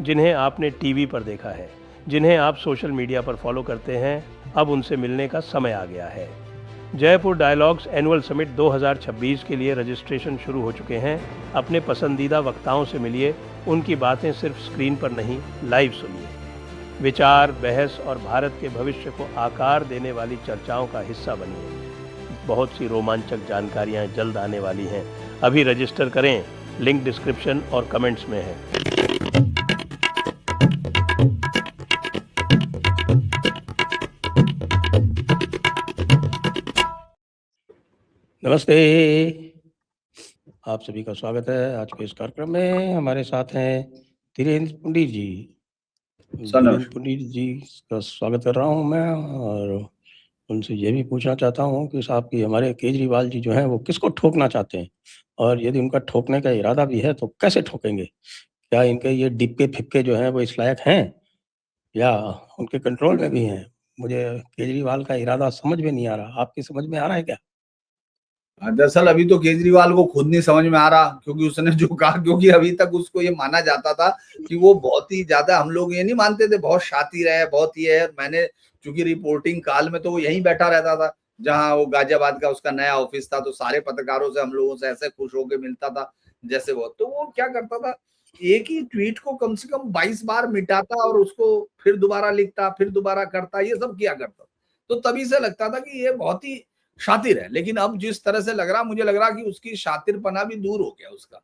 जिन्हें आपने टीवी पर देखा है, जिन्हें आप सोशल मीडिया पर फॉलो करते हैं, अब उनसे मिलने का समय आ गया है। जयपुर डायलॉग्स एनुअल समिट 2026 के लिए रजिस्ट्रेशन शुरू हो चुके हैं। अपने पसंदीदा वक्ताओं से मिलिए, उनकी बातें सिर्फ स्क्रीन पर नहीं, लाइव सुनिए। विचार, बहस और भारत के भविष्य को आकार देने वाली चर्चाओं का हिस्सा बनिए। बहुत सी रोमांचक जानकारियां जल्द आने वाली हैं। अभी रजिस्टर करें, लिंक डिस्क्रिप्शन और कमेंट्स में है। नमस्ते, आप सभी का स्वागत है आज के इस कार्यक्रम में। हमारे साथ हैं धीरेन्द्र पंडित जी। धीरेन्द्र पंडित जी का स्वागत कर रहा हूं मैं, और उनसे ये भी पूछना चाहता हूं कि साहब की हमारे केजरीवाल जी जो हैं वो किसको ठोकना चाहते हैं, और यदि उनका ठोकने का इरादा भी है तो कैसे ठोकेंगे? क्या इनके ये डिप्के फिक्के जो हैं वो इस लायक हैं या उनके कंट्रोल में भी हैं? मुझे केजरीवाल का इरादा समझ में नहीं आ रहा। आपकी समझ में आ रहा है क्या? दरअसल अभी तो केजरीवाल को खुद नहीं समझ में आ रहा, क्योंकि उसने जो कहा, क्योंकि अभी तक उसको ये माना जाता था कि वो बहुत ही ज्यादा, हम लोग ये नहीं मानते थे, बहुत शातिर है, बहुत ये है। मैंने चूंकि रिपोर्टिंग काल में तो वो यहीं बैठा रहता था, जहां वो गाजियाबाद का उसका नया ऑफिस था, तो सारे पत्रकारों से, हम लोगों से ऐसे खुश होकर मिलता था जैसे वो। तो वो क्या करता था, एक ही ट्वीट को कम से कम 22 बार मिटाता और उसको फिर दोबारा लिखता, फिर दोबारा करता, ये सब किया करता। तो तभी से लगता था कि ये बहुत ही शातिर है। लेकिन अब जिस तरह से लग रहा, मुझे लग रहा कि उसकी शातिरपना भी दूर हो गया उसका,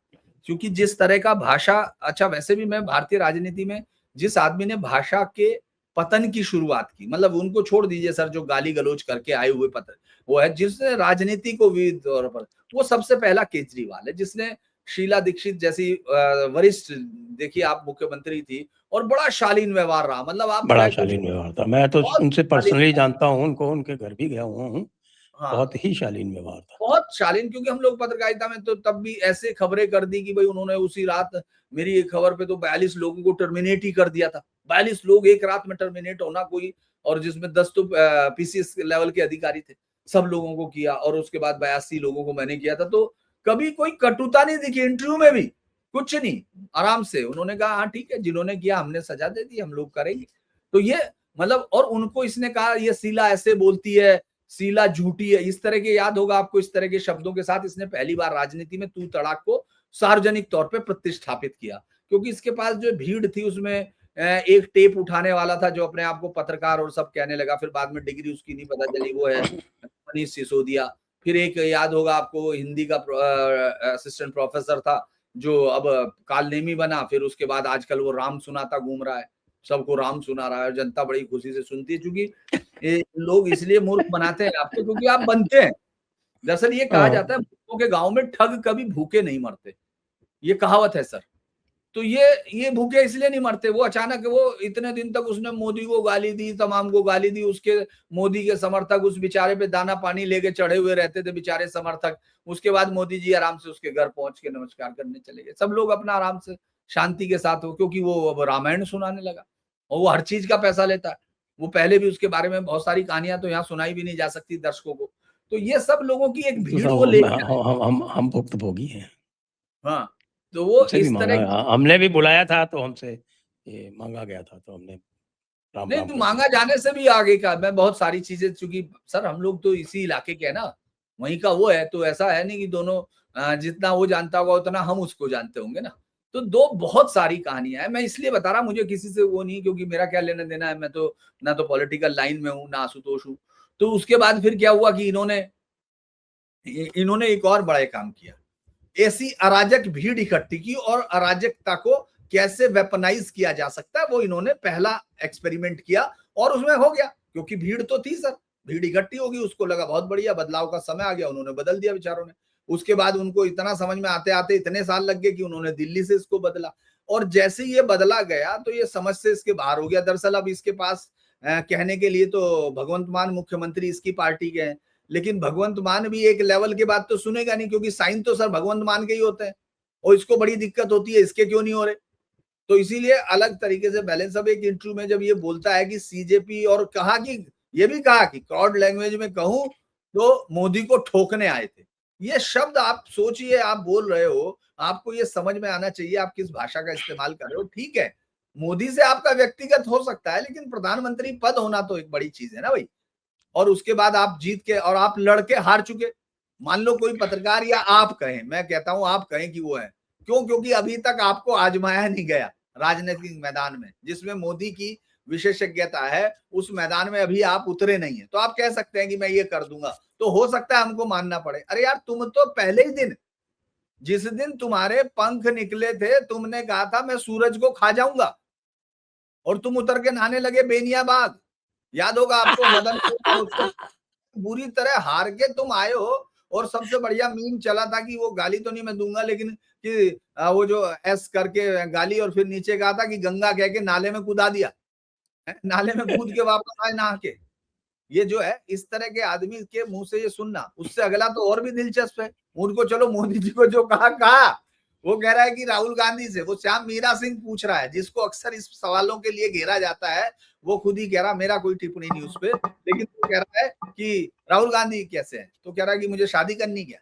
क्योंकि जिस तरह का भाषा, अच्छा वैसे भी मैं भारतीय राजनीति में जिस आदमी ने भाषा के पतन की शुरुआत की, मतलब उनको छोड़ दीजिए सर, जो गाली गलौज करके आए हुए पतन, वो है जिसने राजनीति को भी तौर पर, वो सबसे पहला केजरीवाल है, जिसने शीला दीक्षित जैसी वरिष्ठ, देखिए आप मुख्यमंत्री थी और बड़ा शालीन व्यवहार रहा, मतलब आप बड़ा चाहे कुछ, शालीन व्यवहार था। मैं तो बहुत उनसे शालीन, पर्सनली जानता हूँ, उनको उनके घर भी गया हुआ हूँ। हाँ बहुत ही शालीन व्यवहार था। बहुत शालीन। क्योंकि हम लोग पत्रकारिता में तो तब भी ऐसे खबरें कर दी कि भाई उन्होंने उसी रात, मेरी एक खबर पे तो 42 लोगों को टर्मिनेट ही कर दिया था। 42 लोग एक रात में टर्मिनेट होना कोई, और जिसमें 10 तो पीसीएस लेवल के अधिकारी थे, सब लोगों को किया, और उसके बाद 82 लोगों को मैंने किया था। तो कभी कोई कटुता नहीं दिखी इंटरव्यू में भी, कुछ नहीं, आराम से उन्होंने कहा हाँ ठीक है, जिन्होंने किया हमने सजा दे दी, हम लोग करेंगे। तो ये मतलब, और उनको इसने कहा ये शीला ऐसे बोलती है, शीला झूठी है, इस तरह के, याद होगा आपको, इस तरह के शब्दों के साथ इसने पहली बार राजनीति में तू तड़ाक को सार्वजनिक तौर पे प्रतिष्ठापित किया। क्योंकि इसके पास जो भीड़ थी उसमें एक टेप उठाने वाला था जो अपने आप को पत्रकार और सब कहने लगा, फिर बाद में डिग्री उसकी नहीं पता चली, वो है मनीष सिसोदिया। फिर एक याद होगा आपको, हिंदी का असिस्टेंट प्रोफेसर था जो अब कालनेमी बना, फिर उसके बाद आजकल वो राम सुनाता घूम रहा है, सबको राम सुना रहा है, जनता बड़ी खुशी से सुनती है। क्योंकि ये लोग इसलिए मूर्ख बनाते हैं आपको, क्योंकि आप बनते हैं। दरअसल ये कहा जाता है, मूर्खों के गांव में ठग कभी भूखे नहीं मरते, ये कहावत है सर। तो ये भूखे इसलिए नहीं मरते, वो अचानक, वो इतने दिन तक उसने मोदी को गाली दी, तमाम को गाली दी, उसके मोदी के समर्थक उस बेचारे पे दाना पानी लेके चढ़े हुए रहते थे बेचारे समर्थक। उसके बाद मोदी जी आराम से उसके घर पहुंच के नमस्कार करने चले गए, सब लोग अपना आराम से शांति के साथ हो, क्योंकि वो अब रामायण सुनाने लगा, और वो हर चीज का पैसा लेता है। वो पहले भी उसके बारे में बहुत सारी कहानियां तो यहाँ सुनाई भी नहीं जा सकती दर्शकों को। तो ये सब लोगों की एक तो भीड़ वो साहब लेके आए। हम भुक्तभोगी हैं। हाँ, तो वो हमसे भी इस मांगा, तरह की, हमने भी बुलाया था, तो हमसे ये मांगा गया था, तो हमने राम नहीं राम तो कर मांगा दिया। जाने से भी आगे का, मैं बहुत सारी चीजें, चूंकि सर हम लोग तो इसी इलाके के है ना, वहीं का वो है, तो ऐसा है नहीं कि दोनों जितना वो जानता होगा उतना हम उसको जानते होंगे ना। तो दो बहुत सारी कहानियां हैं, मैं इसलिए बता रहा, मुझे किसी से वो नहीं, क्योंकि मेरा क्या लेना देना है, मैं तो ना तो पॉलिटिकल लाइन में हूँ ना आशुतोष हूँ। तो उसके बाद फिर क्या हुआ कि इन्होंने एक और बड़ा काम किया, ऐसी अराजक भीड़ इकट्ठी की, और अराजकता को कैसे वेपनाइज किया जा सकता है वो इन्होंने पहला एक्सपेरिमेंट किया, और उसमें हो गया, क्योंकि भीड़ तो थी सर, भीड़ इकट्ठी होगी, उसको लगा बहुत बढ़िया बदलाव का समय आ गया, उन्होंने बदल दिया बेचारों ने। उसके बाद उनको इतना समझ में आते आते इतने साल लग गए कि उन्होंने दिल्ली से इसको बदला, और जैसे ये बदला गया तो ये समझ से इसके बाहर हो गया। दरअसल अब इसके पास कहने के लिए तो भगवंत मान मुख्यमंत्री इसकी पार्टी के हैं, लेकिन भगवंत मान भी एक लेवल के बाद तो सुनेगा नहीं, क्योंकि साइन तो सर भगवंत मान के ही होते हैं, और इसको बड़ी दिक्कत होती है इसके क्यों नहीं हो रहे। तो इसीलिए अलग तरीके से बैलेंस। अब एक इंटरव्यू में जब ये बोलता है कि सीजेपी, और कहा कि, ये भी कहा कि क्रॉड लैंग्वेज में कहूं तो मोदी को ठोकने आए थे, ये शब्द आप सोचिए, आप बोल रहे हो, आपको ये समझ में आना चाहिए आप किस भाषा का इस्तेमाल कर रहे हो। ठीक है, मोदी से आपका व्यक्तिगत हो सकता है, लेकिन प्रधानमंत्री पद होना तो एक बड़ी चीज है ना भाई। और उसके बाद आप जीत के और आप लड़के हार चुके, मान लो कोई पत्रकार या आप कहें, मैं कहता हूं आप कहें कि वो है, क्यों? क्योंकि अभी तक आपको आजमाया नहीं गया राजनीतिक मैदान में, जिसमें मोदी की विशेषज्ञता है, उस मैदान में अभी आप उतरे नहीं है। तो आप कह सकते हैं कि मैं ये कर दूंगा, तो हो सकता है हमको मानना पड़े। अरे यार, तुम तो पहले ही दिन, जिस दिन तुम्हारे पंख निकले थे, तुमने कहा था मैं सूरज को खा जाऊंगा, और तुम उतर के नहाने लगे बेनियाबाग। याद होगा आपको, मदन उसको बुरी तरह हार के तुम आए हो। और सबसे बढ़िया मीम चला था कि वो गाली तो नहीं मैं दूंगा, लेकिन कि वो जो एस करके गाली, और फिर नीचे कहा था कि गंगा कह के नाले में कूदा दिया, नाले में कूद के वापस आए नहा के। ये जो है, इस तरह के आदमी के मुंह से ये सुनना, उससे अगला तो और भी दिलचस्प है। उनको चलो मोदी जी को जो कहा कहा, वो कह रहा है कि राहुल गांधी से, वो श्याम मीरा सिंह पूछ रहा है, जिसको अक्सर इस सवालों के लिए घेरा जाता है, वो खुद ही कह रहा मेरा कोई टिप्पणी नहीं उस पर, लेकिन वो कह रहा है कि राहुल गांधी कैसे है, तो कह रहा है कि मुझे शादी करनी क्या।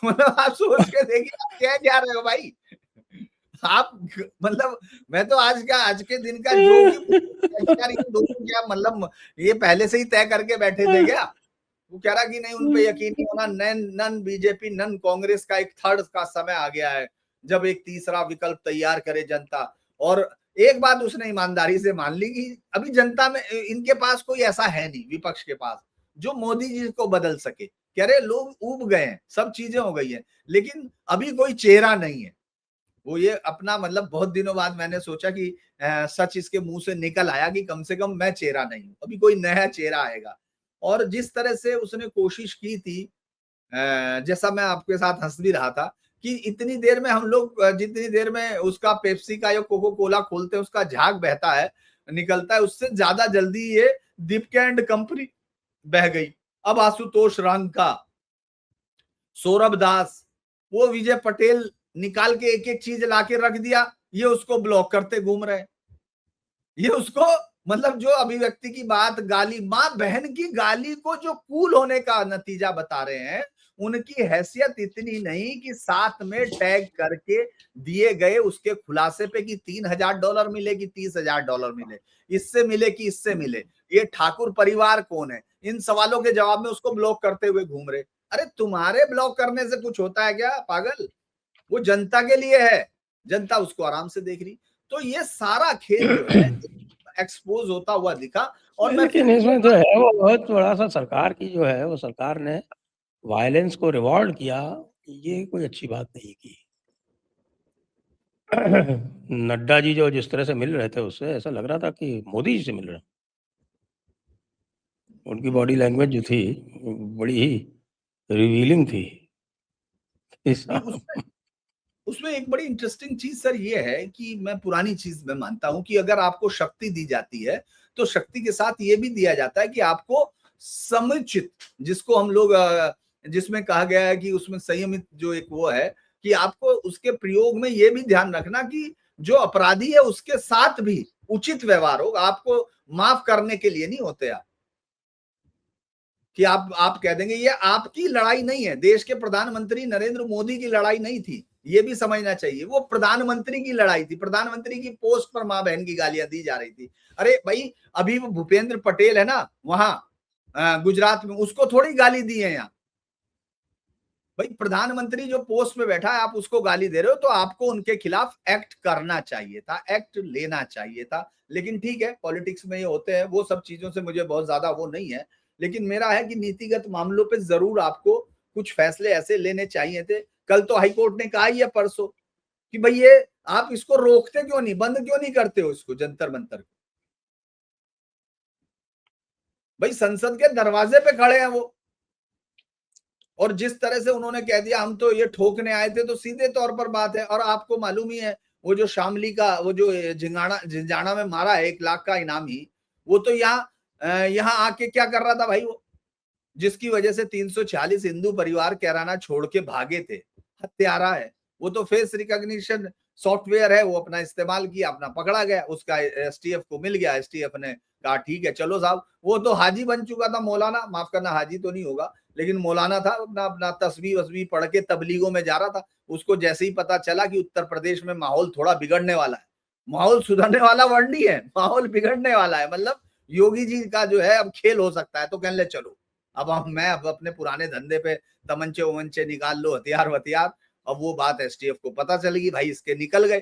मतलब आप सोच के देखिए आप क्या जा रहे हो भाई। आप मतलब, मैं तो आज के दिन का जो भी दोनों क्या मतलब, ये पहले से ही तय करके बैठे थे क्या? वो कह रहा कि नहीं, उन पे यकीन नहीं होना, नन बीजेपी नन कांग्रेस का एक थर्ड का समय आ गया है, जब एक तीसरा विकल्प तैयार करे जनता। और एक बात उसने ईमानदारी से मान ली कि अभी जनता में इनके पास कोई ऐसा है नहीं, विपक्ष के पास, जो मोदी जी को बदल सके। कह रहे लोग उब गए हैं, सब चीजें हो गई है, लेकिन अभी कोई चेहरा नहीं है। वो ये अपना मतलब, बहुत दिनों बाद मैंने सोचा कि सच इसके मुंह से निकल आया कि कम से कम मैं चेहरा नहीं हूं, अभी कोई नया चेहरा आएगा। और जिस तरह से उसने कोशिश की थी, जैसा मैं आपके साथ हंस भी रहा था, कि इतनी देर में हम लोग, जितनी देर में उसका पेप्सी का या कोको कोला खोलते हैं, उसका झाग बहता है, निकलता है, उससे ज्यादा जल्दी ये दीपिका एंड कंपनी बह गई। अब आशुतोष रंका, सौरभ दास, वो विजय पटेल निकाल के एक एक चीज लाके रख दिया, ये उसको ब्लॉक करते घूम रहे। ये उसको मतलब, जो अभिव्यक्ति की बात, गाली, मां बहन की गाली को जो कूल होने का नतीजा बता रहे हैं, उनकी हैसियत इतनी नहीं कि साथ में टैग करके दिए गए उसके खुलासे पे कि $3,000 मिले कि $30,000 मिले, इससे मिले कि इससे मिले, ये ठाकुर परिवार कौन है, इन सवालों के जवाब में उसको ब्लॉक करते हुए घूम रहे। अरे तुम्हारे ब्लॉक करने से कुछ होता है क्या पागल? वो जनता के लिए है, जनता उसको आराम से देख रही। तो ये सारा खेल जो है एक्सपोज होता हुआ दिखा। और मैं लेकिन इसमें जो है वो बहुत बड़ा सा सरकार की जो है, वो सरकार ने वायलेंस को रिवॉर्ड किया, ये कोई अच्छी बात नहीं की। नड्डा जी जो जिस तरह से मिल रहे थे, उससे ऐसा लग रहा था कि मोदी जी से मिल रहे हैं। उनकी बॉडी लैंग्वेज जो थी, बड़ी ही रिवीलिंग थी। नहीं, उसमें एक बड़ी इंटरेस्टिंग चीज सर ये है कि मैं पुरानी चीज में मानता हूं कि अगर आपको शक्ति दी जाती है, तो शक्ति के साथ ये भी दिया जाता है कि आपको समुचित, जिसको हम लोग जिसमें कहा गया है कि उसमें संयमित जो एक वो है, कि आपको उसके प्रयोग में ये भी ध्यान रखना कि जो अपराधी है उसके साथ भी उचित व्यवहार हो। आपको माफ करने के लिए नहीं होते आप, कि आप कह देंगे ये आपकी लड़ाई नहीं है, देश के प्रधानमंत्री नरेंद्र मोदी की लड़ाई नहीं थी, ये भी समझना चाहिए। वो प्रधानमंत्री की लड़ाई थी, प्रधानमंत्री की पोस्ट पर मां बहन की गालियां दी जा रही थी। अरे भाई, अभी वो भूपेंद्र पटेल है ना वहां गुजरात में, उसको थोड़ी गाली दी है यहाँ। भाई प्रधानमंत्री जो पोस्ट में बैठा है, आप उसको गाली दे रहे हो, तो आपको उनके खिलाफ एक्ट करना चाहिए था, एक्ट लेना चाहिए था। लेकिन ठीक है, पॉलिटिक्स में ये होते हैं, वो सब चीजों से मुझे बहुत ज्यादा वो नहीं है। लेकिन मेरा है कि नीतिगत मामलों पे जरूर आपको कुछ फैसले ऐसे लेने चाहिए थे। कल तो हाईकोर्ट ने कहा ही है परसों कि भाई ये आप इसको रोकते क्यों नहीं, बंद क्यों नहीं करते हो इसको, जंतर मंतर। भाई संसद के दरवाजे पे खड़े हैं वो, और जिस तरह से उन्होंने कह दिया हम तो ये ठोकने आए थे, तो सीधे तौर पर बात है। और आपको मालूम ही है, वो जो शामली का वो जो झिंझाना में मारा है 1 लाख का इनामी, वो तो यहाँ आके क्या कर रहा था भाई, वो जिसकी वजह से 346 हिंदू परिवार कैराना छोड़ के भागे थे, हत्यारा है। वो तो फेस रिकॉग्निशन सॉफ्टवेयर है, वो अपना इस्तेमाल किया, अपना पकड़ा गया, उसका एसटीएफ को मिल गया, एसटीएफ ने कहा ठीक है चलो साहब। वो तो हाजी बन चुका था, मौलाना, माफ करना हाजी तो नहीं होगा, लेकिन मौलाना था, अपना अपना तस्वीर वस्वीर पढ़ के तबलीगों में जा रहा था। उसको जैसे ही पता चला कि उत्तर प्रदेश में माहौल थोड़ा बिगड़ने वाला है, माहौल सुधरने वाला वर्ड नहीं है, माहौल बिगड़ने वाला है। मतलब योगी जी का जो है अब खेल हो सकता है, तो कहने लगे चलो मैं अब अपने पुराने धंधे पे तमंचे उमंचे निकाल लो, हथियार वथियार। अब वो बात एसटीएफ को पता चलेगी, भाई इसके निकल गए,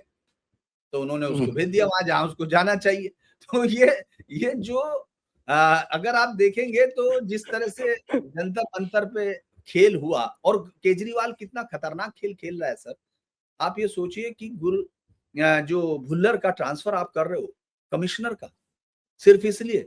तो उन्होंने उसको भेज दिया वहां जहां उसको जाना चाहिए। तो ये जो अगर आप देखेंगे तो जिस तरह से जंतर मंतर पे खेल हुआ, और केजरीवाल कितना खतरनाक खेल खेल रहा है सर। आप ये सोचिए कि जो भुल्लर का ट्रांसफर आप कर रहे हो कमिश्नर का, सिर्फ इसलिए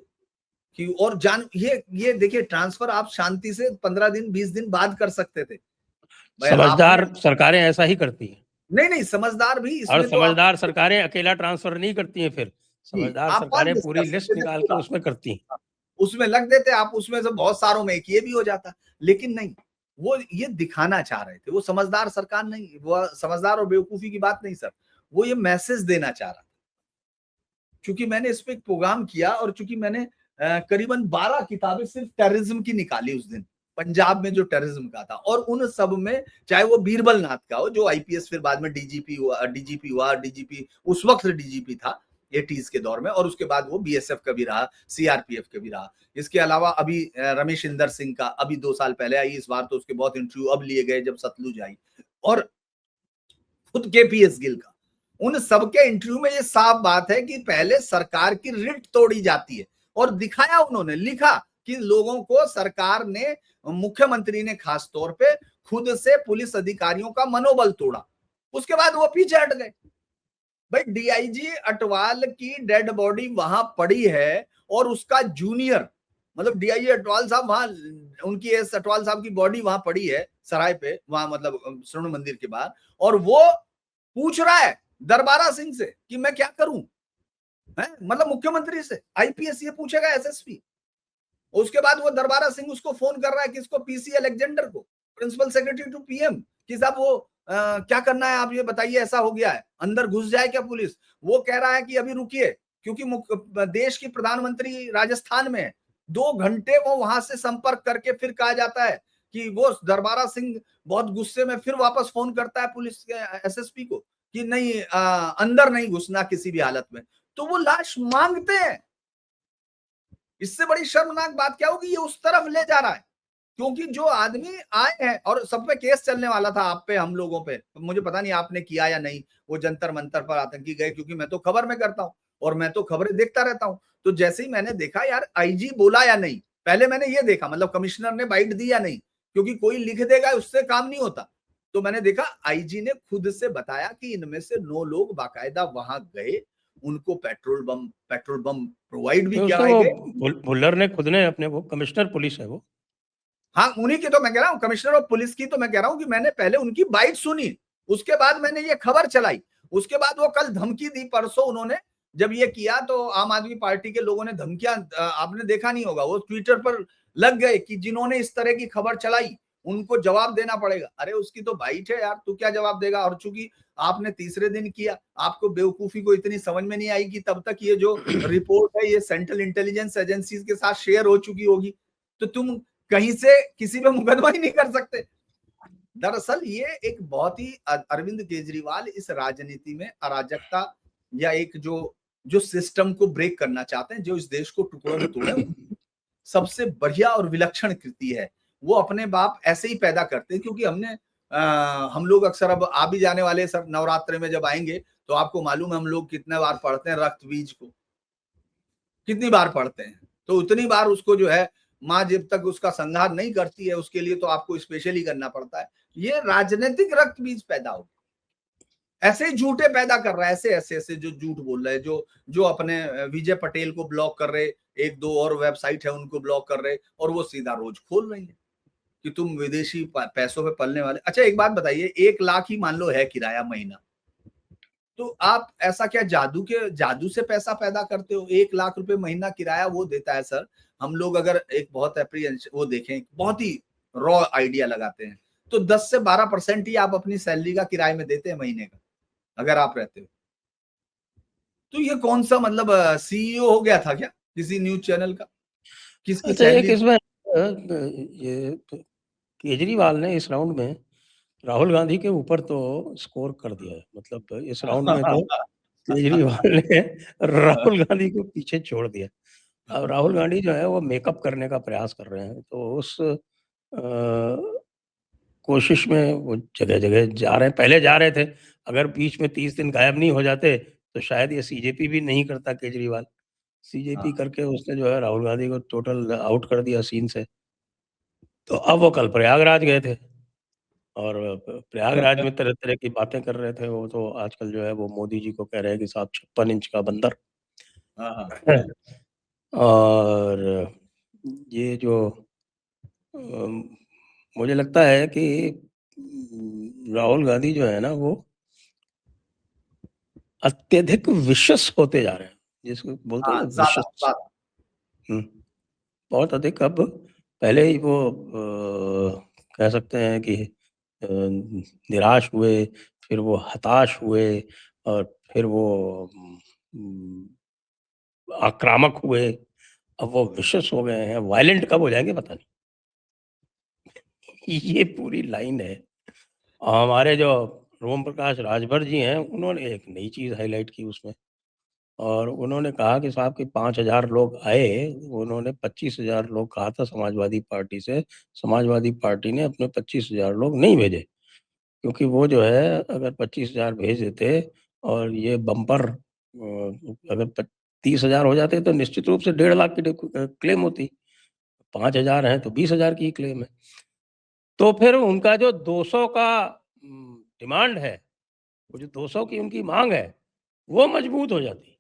कि, और ये देखिए ट्रांसफर आप शांति से 15 दिन 20 दिन बाद कर सकते थे भाई। समझदार सरकारें ऐसा ही करती हैं। नहीं समझदार भी और इसमें तो समझदार सरकारें अकेला ट्रांसफर नहीं करती हैं, फिर समझदार आप सरकारें मिस पूरी कर लिस्ट सकते थे निकाल के पूरा, उसमें करती हैं। उसमें लग देते आप, उसमें से बहुत सारों में एक ये भी हो जाता। लेकिन नहीं, वो ये दिखाना चाह रहे थे, वो समझदार सरकार नहीं, वो समझदार और बेवकूफी की बात नहीं सर, वो ये मैसेज देना चाह रहा था। क्योंकि मैंने इस पे एक प्रोग्राम किया, और चूंकि मैंने करीबन 12 किताबें सिर्फ टेररिज्म की निकाली उस दिन, पंजाब में जो टेररिज्म का था, और उन सब में चाहे वो बीरबल नाथ का हो जो आईपीएस फिर बाद में डीजीपी हुआ, डीजीपी उस वक्त डीजीपी था 80s के दौर में, और उसके बाद वो बीएसएफ का भी रहा, सीआरपीएफ का भी रहा। इसके अलावा अभी रमेश इंदर सिंह का अभी 2 साल पहले आई, इस बार तो उसके बहुत इंटरव्यू अब लिए गए जब सतलुज आई, और खुद केपीएस गिल का, उन सबके इंटरव्यू में ये साफ बात है कि पहले सरकार की रिट तोड़ी जाती है, और दिखाया उन्होंने, लिखा कि लोगों को सरकार ने, मुख्यमंत्री ने खास तौर पे खुद से पुलिस अधिकारियों का मनोबल तोड़ा। उसके बाद वो पीछे हट गए। भाई डीआईजी अटवाल की डेड बॉडी वहां पड़ी है, और उसका जूनियर, मतलब डीआईजी अटवाल साहब वहां, उनकी एस अटवाल साहब की बॉडी वहां पड़ी है सराय पे, वहां मतलब स्वर्ण मंदिर के बाद, और वो पूछ रहा है दरबारा सिंह से कि मैं क्या करूं, है मतलब मुख्यमंत्री से आईपीएस ये पूछेगा एसएसपी। उसके बाद वो दरबारा सिंह उसको फोन कर रहा है, किसको, पीसी अलेक्जेंडर को, प्रिंसिपल सेक्रेटरी टू पीएम, कि साहब वो क्या करना है आप ये बताइए, ऐसा हो गया है, अंदर घुस जाए क्या पुलिस। वो कह रहा है कि अभी रुकिए, क्योंकि देश की प्रधानमंत्री राजस्थान में है। 2 घंटे वो वहां से संपर्क करके फिर कहा जाता है कि वो दरबारा सिंह बहुत गुस्से में फिर वापस फोन करता है पुलिस के एसएसपी को कि नहीं, अंदर नहीं घुसना किसी भी हालत में। तो वो लाश मांगते हैं। इससे बड़ी शर्मनाक बात क्या होगी, ये उस तरफ ले जा रहा है, क्योंकि जो आदमी आए हैं, और सब पे केस चलने वाला था, आप पे, हम लोगों पे, मुझे पता नहीं आपने किया या नहीं, वो जंतर मंतर पर आतंकी गए, क्योंकि मैं तो खबर में करता हूं और मैं तो खबरें देखता रहता हूं। तो जैसे ही मैंने देखा यार आईजी बोला या नहीं, पहले मैंने ये देखा, मतलब कमिश्नर ने बाइट दी या नहीं, क्योंकि कोई लिख देगा उससे काम नहीं होता। तो मैंने देखा आईजी ने खुद से बताया कि इनमें से 9 लोग बाकायदा वहां गए, उनको पेट्रोल बम प्रोवाइड भी तो कराए वो गए। भुल्लर ने खुद ने अपने, वो कमिश्नर पुलिस है वो। हाँ, उन्हीं की तो मैं कह रहा हूँ, कमिश्नर ऑफ पुलिस की तो मैं कह रहा हूँ कि मैंने पहले उनकी बाइट सुनी, उसके बाद मैंने ये खबर चलाई। उसके बाद वो कल धमकी दी, परसों उन्होंने जब ये किया तो आम आदमी पार्टी के लोगों ने धमकियां, आपने देखा नहीं होगा, वो ट्विटर पर लग गए कि जिन्होंने इस तरह की खबर चलाई उनको जवाब देना पड़ेगा। अरे उसकी तो बाइट है यार, तू क्या जवाब देगा। और चूंकि आपने तीसरे दिन किया, आपको बेवकूफी को इतनी समझ में नहीं आई कि तब तक ये जो रिपोर्ट है ये सेंट्रल इंटेलिजेंस एजेंसीज के साथ शेयर हो चुकी होगी, तो तुम कहीं से किसी पे मुकदमा ही नहीं कर सकते। दरअसल ये एक बहुत ही, अरविंद केजरीवाल इस राजनीति में अराजकता या एक जो सिस्टम को ब्रेक करना चाहते हैं, जो इस देश को टुकड़ों में तोड़े, सबसे बढ़िया और विलक्षण कृति है। वो अपने बाप ऐसे ही पैदा करते हैं, क्योंकि हम लोग अक्सर अब आ भी जाने वाले सब नवरात्रे में जब आएंगे, तो आपको मालूम है हम लोग कितने बार पढ़ते हैं रक्त बीज को, कितनी बार पढ़ते हैं। तो उतनी बार उसको जो है माँ जब तक उसका संहार नहीं करती है, उसके लिए तो आपको स्पेशली करना पड़ता है। ये राजनीतिक रक्त बीज पैदा हो, ऐसे झूठे पैदा कर रहा है, ऐसे जो झूठ बोल रहे हैं, जो अपने विजय पटेल को ब्लॉक कर रहे, 1-2 और वेबसाइट है उनको ब्लॉक कर रहे, और वो सीधा रोज खोल रही है कि तुम विदेशी पैसों पे पलने वाले। अच्छा एक बात बताइए, 1 लाख ही मान लो है किराया महीना, तो आप ऐसा क्या जादू से पैसा पैदा करते हो। 1 लाख रुपए महीना किराया वो देता है सर। हम लोग अगर एक बहुत वो देखें, बहुत ही रॉ आइडिया लगाते हैं, तो 10 से 12% ही आप अपनी सैलरी का किराए में देते हैं महीने का, अगर आप रहते हो। तो ये कौन सा मतलब सीईओ हो गया था क्या किसी न्यूज चैनल का, किसकी अच्छा, एक सैलरी। इसमें ये केजरीवाल ने इस राउंड में राहुल गांधी के ऊपर तो स्कोर कर दिया है, मतलब इस राउंड में तो केजरीवाल ने राहुल गांधी को पीछे छोड़ दिया। अब राहुल गांधी जो है वो मेकअप करने का प्रयास कर रहे हैं, तो उस कोशिश में वो जगह-जगह जा रहे हैं। पहले जा रहे थे, अगर बीच में 30 दिन गायब नहीं हो जाते, तो शायद ये सीजेपी भी नहीं करता केजरीवाल। सीजेपी करके उसने जो है राहुल गांधी को टोटल आउट कर दिया सीन से। तो अब वो कल प्रयागराज गए थे और प्रयागराज में तरह-तरह की बातें कर रहे थे। वो तो आजकल जो है वो मोदी जी को कह रहे हैं कि साहब 56 इंच का बंदर। हाँ, हाँ। और ये जो अम, मुझे लगता है कि राहुल गांधी जो है ना वो अत्यधिक विशस होते जा रहे हैं, जिसको बोलते हैं हाँ, ना ज़्यादा, विशस। ज़्यादा। हुँ, बहुत अधिक। अब पहले ही वो कह सकते हैं कि निराश हुए, फिर वो हताश हुए और फिर वो उम, आक्रामक हुए, अब वो विशस हो गए हैं, वायलेंट कब हो जाएँगे पता नहीं। ये पूरी लाइन है। हमारे जो रोम प्रकाश राजभर जी हैं, उन्होंने एक नई चीज़ हाइलाइट की उसमें और उन्होंने कहा कि साहब कि 5,000 लोग आए, उन्होंने 25,000 लोग कहा था समाजवादी पार्टी से, समाजवादी पार्टी ने अपने 25,000 लोग नहीं भेजे, क्योंकि वो जो है अगर 25,000 भेज देते और ये बम्पर अगर प 30,000 हो जाते तो निश्चित रूप से 1.5 लाख की क्लेम होती, 5,000 हैं तो 20,000 की ही क्लेम है। तो फिर उनका जो 200 का डिमांड है, वो जो 200 की उनकी माँग है, वो मजबूत हो जाती।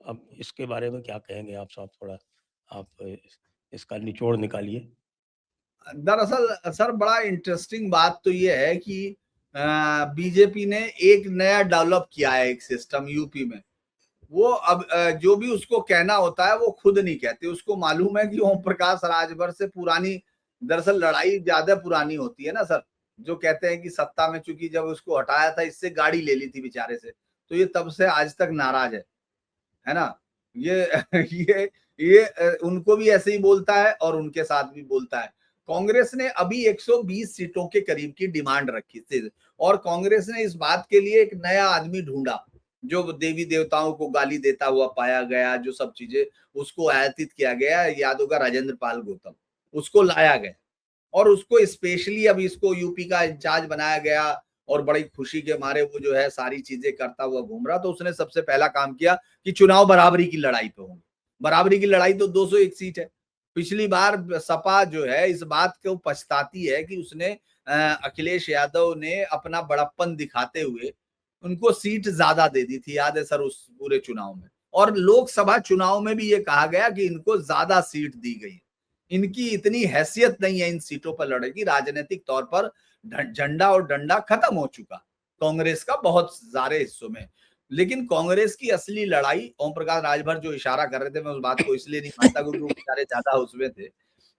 अब इसके बारे में क्या कहेंगे आप साहब, थोड़ा आप इसका निचोड़ निकालिए? दरअसल सर बड़ा इंटरेस्टिंग बात तो ये है कि बीजेपी ने एक नया डेवलप किया है एक सिस्टम यूपी में। वो अब जो भी उसको कहना होता है वो खुद नहीं कहते, उसको मालूम है कि ओम प्रकाश राजभर से पुरानी दरअसल लड़ाई ज्यादा पुरानी होती है ना सर। जो कहते हैं कि सत्ता में चूंकि जब उसको हटाया था इससे गाड़ी ले ली थी बेचारे से, तो ये तब से आज तक नाराज है ना। ये ये उनको भी ऐसे ही बोलता है और उनके साथ भी बोलता है। कांग्रेस ने अभी 120 सीटों के करीब की डिमांड रखी थी और कांग्रेस ने इस बात के लिए एक नया आदमी ढूंढा जो देवी देवताओं को गाली देता हुआ पाया गया, जो सब चीजें उसको आयातित किया गया, याद होगा राजेंद्र पाल गौतम, उसको लाया गया और उसको स्पेशली अब इसको यूपी का इंचार्ज बनाया गया और बड़ी खुशी के मारे वो जो है सारी चीजें करता हुआ घूम रहा। तो उसने सबसे पहला काम किया कि चुनाव बराबरी की लड़ाई पे होंगे। बराबरी की लड़ाई तो 201 सीट है। पिछली बार सपा जो है इस बात को पछताती है कि उसने अखिलेश यादव ने अपना बड़प्पन दिखाते हुए उनको सीट ज्यादा दे दी थी, याद है सर उस पूरे चुनाव में। और लोकसभा चुनाव में भी ये कहा गया कि इनको ज्यादा सीट दी गई, इनकी इतनी हैसियत नहीं है इन सीटों पर लड़ने की, राजनीतिक तौर पर झंडा और डंडा खत्म हो चुका कांग्रेस का बहुत सारे हिस्सों में। लेकिन कांग्रेस की असली लड़ाई, ओम प्रकाश राजभर जो इशारा कर रहे थे, मैं उस बात को इसलिए नहीं मानता क्योंकि वो बेचारे ज्यादा उसमें थे।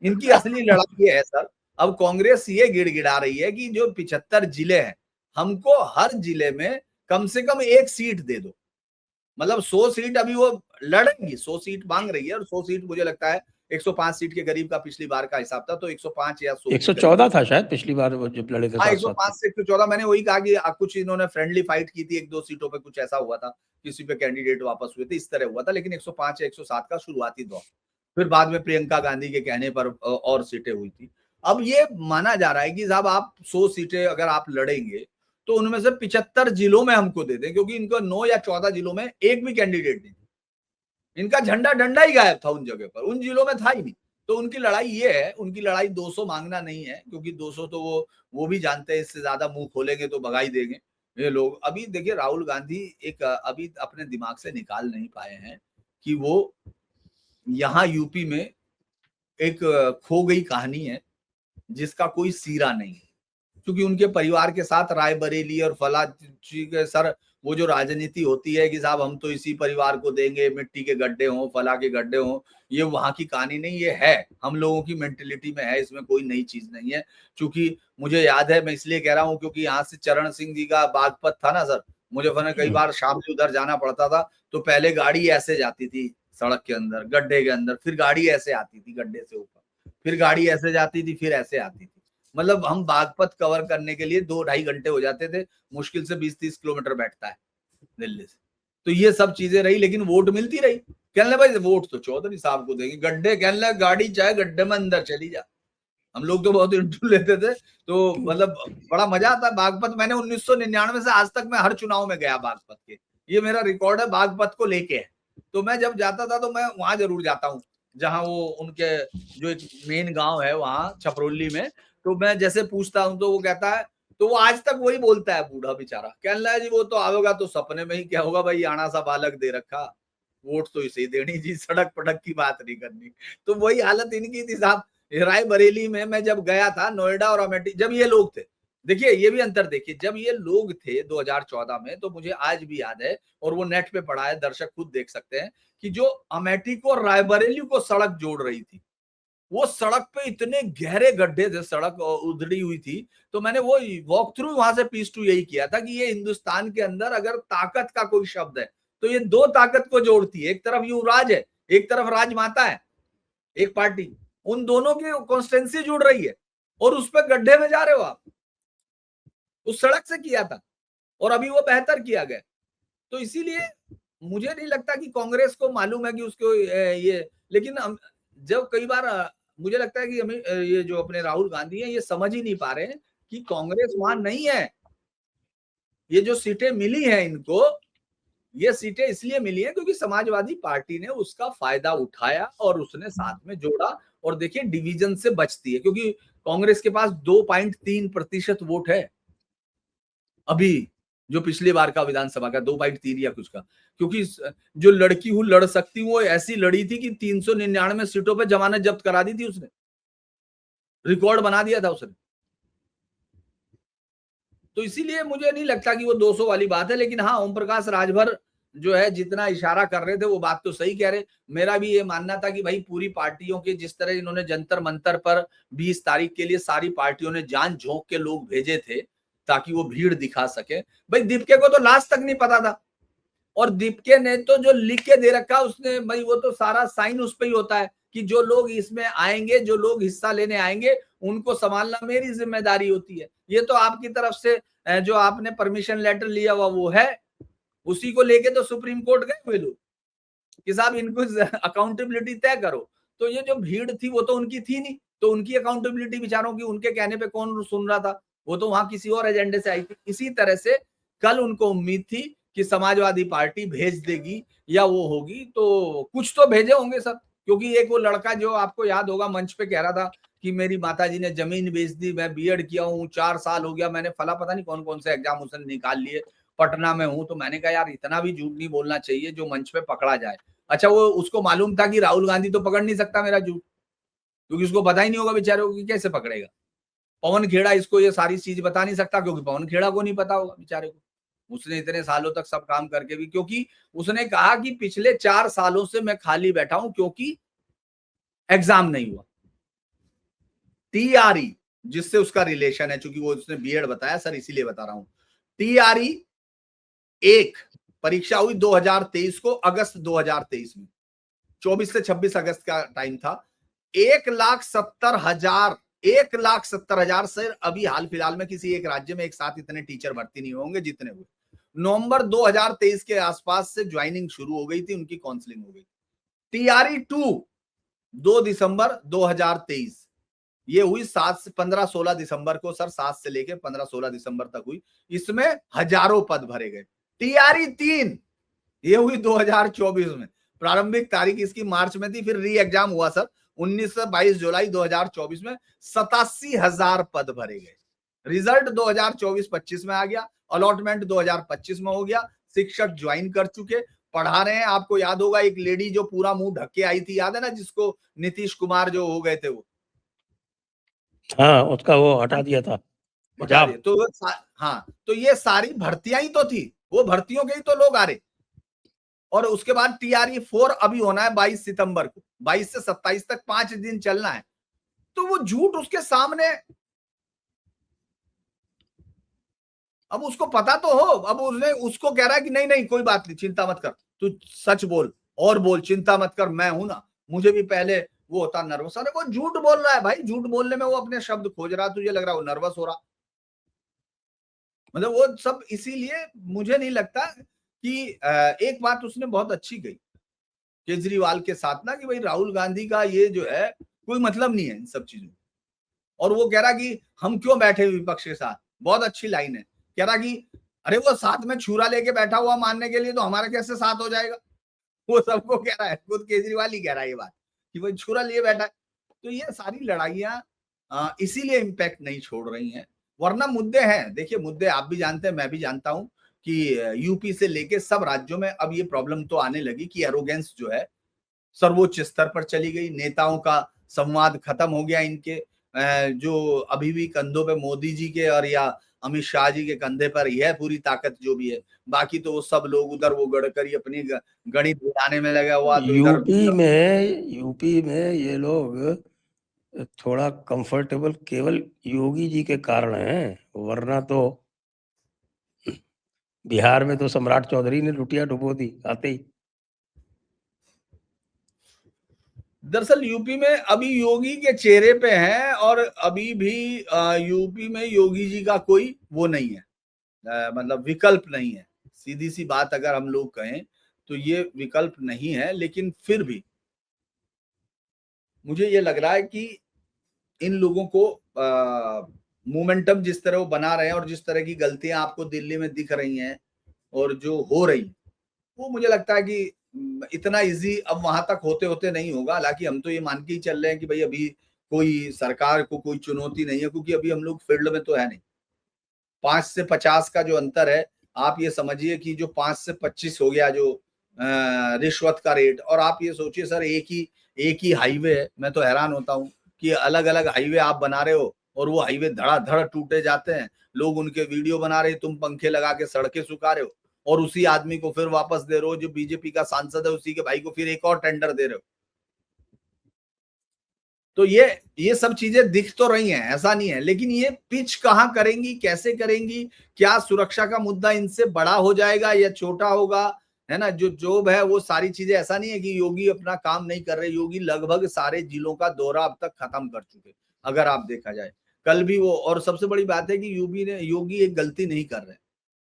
इनकी असली लड़ाई ये है सर, अब कांग्रेस ये गिड़गिड़ा रही है कि जो 75 जिले हैं, हमको हर जिले में कम से कम एक सीट दे दो। मतलब 100 सीट अभी वो लड़ेंगी, 100 सीट मांग रही है और 100 सीट मुझे लगता है 105 सीट के करीब का पिछली बार का हिसाब था, तो 105 या 100 के करीब। 114 था शायद पिछली बार वो जब लड़े थे हाँ, साथ-साथ में। 105 से 114। मैंने वही कहा कि कुछ इन्होंने फ्रेंडली फाइट की थी, 1-2 सीटों पे कुछ ऐसा हुआ था, किसी पे कैंडिडेट वापस हुए थे, इस तरह हुआ था। लेकिन 105 या 107 का शुरुआती दौर, फिर बाद में प्रियंका गांधी के कहने पर और सीटें हुई थी। अब ये माना जा रहा है कि साहब आप 100 सीटें अगर आप लड़ेंगे तो उनमें से 75 जिलों में हमको दे दें, क्योंकि इनको 9 या 14 जिलों में एक भी कैंडिडेट नहीं, इनका झंडा डंडा ही गायब था उन जगह पर, उन जिलों में था ही नहीं। तो उनकी लड़ाई ये है, उनकी लड़ाई 200 मांगना नहीं है, क्योंकि 200 तो वो भी जानते हैं इससे ज्यादा मुंह खोलेंगे तो भगा ही देंगे ये लोग। अभी देखिए राहुल गांधी एक अभी अपने दिमाग से निकाल नहीं पाए हैं कि वो यहाँ यूपी में एक खो गई कहानी है जिसका कोई सिरा नहीं है। क्योंकि उनके परिवार के साथ रायबरेली और फला के सर वो जो राजनीति होती है कि साहब हम तो इसी परिवार को देंगे, मिट्टी के गड्ढे हों, फला के गड्ढे हों, ये वहां की कहानी नहीं, ये है हम लोगों की मेंटेलिटी में है, इसमें कोई नई चीज नहीं है। क्योंकि मुझे याद है, मैं इसलिए कह रहा हूँ क्योंकि यहाँ से चरण सिंह जी का बागपत था ना सर, मुझे कई बार शाम से उधर जाना पड़ता था, तो पहले गाड़ी ऐसे जाती थी सड़क के अंदर गड्ढे के अंदर, फिर गाड़ी ऐसे आती थी गड्ढे से ऊपर, फिर गाड़ी ऐसे जाती थी, फिर ऐसे आती थी। मतलब हम बागपत कवर करने के लिए 2-2.5 घंटे हो जाते थे, मुश्किल से 20-30 किलोमीटर बैठता है दिल्ली से। तो ये सब चीजें रही, लेकिन वोट मिलती रही। कहने लगे भाई वोट तो चौधरी साहब को देंगे, गड्ढे कहने लगे गाड़ी चाहे गड्ढे में अंदर चली जा। हम लोग तो बहुत इंटरव्यू लेते थे, तो मतलब बड़ा मजा आता है। बागपत मैंने 1999 से आज तक मैं हर चुनाव में गया बागपत के, ये मेरा रिकॉर्ड है बागपत को लेके है। तो मैं जब जाता था तो मैं वहां जरूर जाता हूँ जहां वो उनके जो एक मेन गांव है वहां छपरौली में। तो मैं जैसे पूछता हूँ तो वो कहता है, तो वो आज तक वही बोलता है बूढ़ा बेचारा, कहने लगा जी वो तो आवेगा तो सपने में ही, क्या होगा भाई आना सा बालक दे रखा, वोट तो इसे ही देनी जी, सड़क पटक की बात नहीं करनी। तो वही हालत इनकी थी साहब। रायबरेली में मैं जब गया था, नोएडा और अमेठी, जब ये लोग थे, देखिए ये भी अंतर देखिए, जब ये लोग थे 2014 में, तो मुझे आज भी याद है और वो नेट पे पड़ा है, दर्शक खुद देख सकते हैं कि जो अमेठी को और रायबरेली को सड़क जोड़ रही थी, वो सड़क पे इतने गहरे गड्ढे थे, सड़क उधड़ी हुई थी। तो मैंने वो वॉक थ्रू वहां से पीस टू यही किया था कि ये हिंदुस्तान के अंदर अगर ताकत का कोई शब्द है तो ये दो ताकत को जोड़ती है। एक तरफ युवराज है, एक तरफ राजमाता है, एक पार्टी, उन दोनों की कॉन्स्टेंसी जुड़ रही है और उस पर गड्ढे में जा रहे हो आप। उस सड़क से किया था और अभी वो बेहतर किया गया। तो इसीलिए मुझे नहीं लगता कि कांग्रेस को मालूम है कि उसको ये, लेकिन जब कई बार मुझे लगता है कि हमें ये जो अपने राहुल गांधी हैं ये समझ ही नहीं पा रहे हैं कि कांग्रेस वहां नहीं है। ये जो सीटें मिली हैं इनको, ये सीटें इसलिए मिली हैं क्योंकि समाजवादी पार्टी ने उसका फायदा उठाया और उसने साथ में जोड़ा। और देखिए डिवीजन से बचती है क्योंकि कांग्रेस के पास 2.3% वोट है अभी, जो पिछली बार का विधानसभा का 2.3 या कुछ का, क्योंकि जो लड़की हूं लड़ सकती हूँ वो ऐसी लड़ी थी कि 399 सीटों पे जमानत जब्त करा दी थी उसने, रिकॉर्ड बना दिया था उसने। तो इसीलिए मुझे नहीं लगता कि वो 200 वाली बात है। लेकिन हाँ, ओम प्रकाश राजभर जो है जितना इशारा कर रहे थे वो बात तो सही कह रहे। मेरा भी ये मानना था कि भाई पूरी पार्टियों के जिस तरह इन्होंने जंतर मंतर पर 20 तारीख के लिए सारी पार्टियों ने जान झोंक के लोग भेजे थे ताकि वो भीड़ दिखा सके। भाई दीपके को तो लास्ट तक नहीं पता था, और दीपके ने तो जो लिख के दे रखा उसने, भाई वो तो सारा साइन उस पर ही होता है कि जो लोग इसमें आएंगे, जो लोग हिस्सा लेने आएंगे, उनको संभालना मेरी जिम्मेदारी होती है। ये तो आपकी तरफ से जो आपने परमिशन लेटर लिया हुआ वो है, उसी को लेके तो सुप्रीम कोर्ट गए हुए लोग कि साहब इनको अकाउंटेबिलिटी तय करो। तो ये जो भीड़ थी वो तो उनकी थी नहीं, तो उनकी अकाउंटेबिलिटी बेचारों की, उनके कहने पे कौन सुन रहा था, वो तो वहां किसी और एजेंडे से आई थी। इसी तरह से कल उनको उम्मीद थी कि समाजवादी पार्टी भेज देगी या वो होगी, तो कुछ तो भेजे होंगे सब। क्योंकि एक वो लड़का जो आपको याद होगा मंच पे कह रहा था कि मेरी माताजी ने जमीन बेच दी, मैं बीएड किया हूँ 4 साल हो गया, मैंने फला पता नहीं कौन कौन से एग्जाम उसने निकाल लिए, पटना में हूं। तो मैंने कहा यार इतना भी झूठ नहीं बोलना चाहिए जो मंच पे पकड़ा जाए। अच्छा, वो उसको मालूम था कि राहुल गांधी तो पकड़ नहीं सकता मेरा झूठ, क्योंकि उसको पता ही नहीं होगा बेचारे को कि कैसे पकड़ेगा। पवन खेड़ा इसको ये सारी चीज बता नहीं सकता क्योंकि पवन खेड़ा को नहीं पता होगा बेचारे को, उसने इतने सालों तक सब काम करके भी, क्योंकि उसने कहा कि पिछले 4 सालों से मैं खाली बैठा हूं क्योंकि एग्जाम नहीं हुआ। टीआरई जिससे उसका रिलेशन है, चूंकि वो उसने बीएड बताया सर इसीलिए बता रहा हूं। टीआरई 1 परीक्षा हुई 2023 को, अगस्त 2023 में, 24 से 26 अगस्त का टाइम था। 1,70,000 से अभी हाल फिलहाल में किसी एक राज्य में एक साथ इतने टीचर भर्ती नहीं होंगे जितने हुए। नवंबर 2023 के आसपास से ज्वाइनिंग शुरू हो गई थी, उनकी काउंसलिंग हो गई। टीआरई 2 दिसंबर 2023 ये हुई, 15-16 दिसंबर को सर, 7 से लेके 15-16 दिसंबर तक हुई। इसमें हजारों पद भरे गए। टीआरई 3 ये हुई 2024 में, प्रारंभिक तारीख इसकी मार्च में थी, फिर री एग्जाम हुआ सर 19 से 22 जुलाई 2024 में, 87,000 पद भरे गए। रिजल्ट 2024-25 में आ गया, अलॉटमेंट 2025 में हो गया, शिक्षक ज्वाइन कर चुके, पढ़ा रहे हैं। आपको याद होगा एक लेडी जो पूरा मुंह ढक के आई थी, याद है ना, जिसको नीतीश कुमार जो हो गए थे वो, हाँ उसका वो हटा दिया था बता दे। हिजाब। तो हाँ, तो ये सारी भर्तियां ही तो थी, वो भर्तियों के ही तो लोग आ रहे। और उसके बाद टीआरई 4 अभी होना है 22 सितंबर को, 22 से 27 तक 5 दिन चलना है। तो वो झूठ उसके सामने, अब उसको पता तो हो, अब उसने उसको कह रहा है कि नहीं नहीं कोई बात नहीं, चिंता मत कर, तू सच बोल और बोल, चिंता मत कर, मैं हूं ना, मुझे भी पहले वो होता नर्वस। अरे वो झूठ बोल रहा है भाई, झूठ बोलने में वो अपने शब्द खोज रहा, तुझे लग रहा है वो नर्वस हो रहा। मतलब वो सब इसीलिए मुझे नहीं लगता कि एक बात उसने बहुत अच्छी कही केजरीवाल के साथ ना, कि भाई राहुल गांधी का ये जो है कोई मतलब नहीं है इन सब चीजों। और वो कह रहा कि हम क्यों बैठे विपक्ष के साथ, बहुत अच्छी लाइन है। कह रहा कि अरे वो साथ में छुरा लेके बैठा हुआ मानने के लिए, तो हमारा कैसे साथ हो जाएगा। वो सबको कह रहा है, खुद केजरीवाल ही कह रहा है ये बात कि भाई छुरा लिए बैठा है। तो ये सारी लड़ाइयां इसीलिए इम्पैक्ट नहीं छोड़ रही हैं, वरना मुद्दे हैं। देखिए मुद्दे आप भी जानते हैं, मैं भी जानता हूं कि यूपी से लेके सब राज्यों में अब ये प्रॉब्लम तो आने लगी कि एरोगेंस जो है सर्वोच्च स्तर पर चली गई। नेताओं का संवाद खत्म हो गया इनके, जो अभी भी कंधों पे मोदी जी के और या अमित शाह जी के कंधे पर ही है पूरी ताकत जो भी है। बाकी तो वो सब लोग उधर, वो गडकरी अपनी गणित उड़ाने में लगा हुआ, तो इधर यूपी में ये लोग थोड़ा कंफर्टेबल केवल योगी जी के कारण हैं, वरना तो बिहार में तो सम्राट चौधरी ने लुटिया डुबो दी आते ही। दरअसल यूपी में अभी योगी के चेहरे पे है, और अभी भी यूपी में योगी जी का कोई वो नहीं है, मतलब विकल्प नहीं है। सीधी सी बात अगर हम लोग कहें तो ये विकल्प नहीं है। लेकिन फिर भी मुझे ये लग रहा है कि इन लोगों को मोमेंटम जिस तरह वो बना रहे हैं, और जिस तरह की गलतियां आपको दिल्ली में दिख रही हैं और जो हो रही, वो मुझे लगता है कि इतना इजी अब वहां तक होते होते नहीं होगा। हालांकि हम तो ये मान के ही चल रहे हैं कि भाई अभी कोई सरकार को कोई चुनौती नहीं है, क्योंकि अभी हम लोग फील्ड में तो है नहीं। 5 से 50 का जो अंतर है, आप ये समझिए कि जो 5 से 25 हो गया जो रिश्वत का रेट। और आप ये सोचिए सर, एक ही हाईवे है। मैं तो हैरान होता हूँ कि अलग अलग हाईवे आप बना रहे हो और वो हाईवे धड़ाधड़ टूटे जाते हैं, लोग उनके वीडियो बना रहे हैं, तुम पंखे लगा के सड़कें सुखा रहे हो, और उसी आदमी को फिर वापस दे रहे हो, जो बीजेपी का सांसद है उसी के भाई को फिर एक और टेंडर दे रहे हो। तो ये सब चीजें दिख तो रही हैं, ऐसा नहीं है। लेकिन ये पिच कहां करेंगी, कैसे करेंगी, क्या सुरक्षा का मुद्दा इनसे बड़ा हो जाएगा या छोटा होगा, है ना। जो जॉब है वो सारी चीजें, ऐसा नहीं है कि योगी अपना काम नहीं कर रहे। योगी लगभग सारे जिलों का दौरा अब तक खत्म कर चुके, अगर आप देखा जाए। कल भी वो, और सबसे बड़ी बात है कि योगी एक गलती नहीं कर रहे,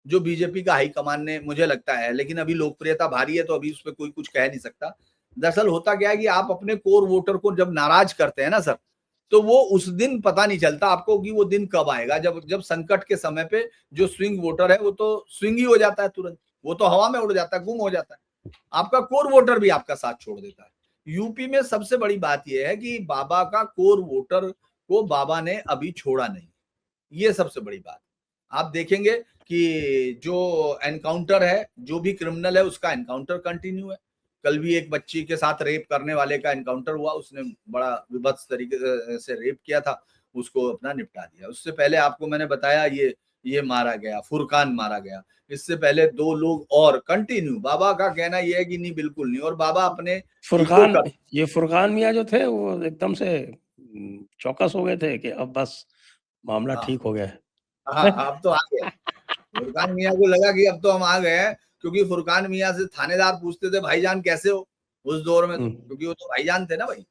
जो बीजेपी का हाईकमान ने, मुझे लगता है, लेकिन अभी लोकप्रियता भारी है तो अभी उस पर कोई कुछ कह नहीं सकता। दरअसल होता क्या है कि आप अपने कोर वोटर को जब नाराज करते हैं ना सर, तो वो उस दिन पता नहीं चलता आपको कि वो दिन कब आएगा, जब संकट के समय पे जो स्विंग वोटर है वो तो स्विंग ही हो जाता है तुरंत, वो तो हवा में उड़ जाता है, गुम हो जाता है। आपका कोर वोटर भी आपका साथ छोड़ देता है। यूपी में सबसे बड़ी बात यह है कि बाबा का कोर वोटर को बाबा ने अभी छोड़ा नहीं, ये सबसे बड़ी बात। आप देखेंगे कि जो एनकाउंटर है, जो भी क्रिमिनल है उसका एनकाउंटर कंटिन्यू है। कल भी एक बच्ची के साथ रेप करने वाले का एनकाउंटर हुआ, उसने बड़ा विभत्स तरीके से रेप किया था, उसको अपना निपटा दिया। उससे पहले आपको मैंने बताया ये मारा गया, फुरकान मारा गया। इससे पहले 2 लोग और कंटिन्यू। बाबा का कहना यह है कि नहीं, बिल्कुल नहीं। और बाबा अपने फुरकान मियाँ जो थे वो एकदम से चौकस हो गए थे कि अब बस मामला ठीक हो गया है। हाँ, अब तो आ गए। फुरकान मियाँ को लगा कि अब तो हम आ गए हैं, क्योंकि फुरकान मियाँ से थानेदार पूछते थे भाईजान कैसे हो, उस दौर में तो, क्योंकि वो तो भाईजान थे ना भाई,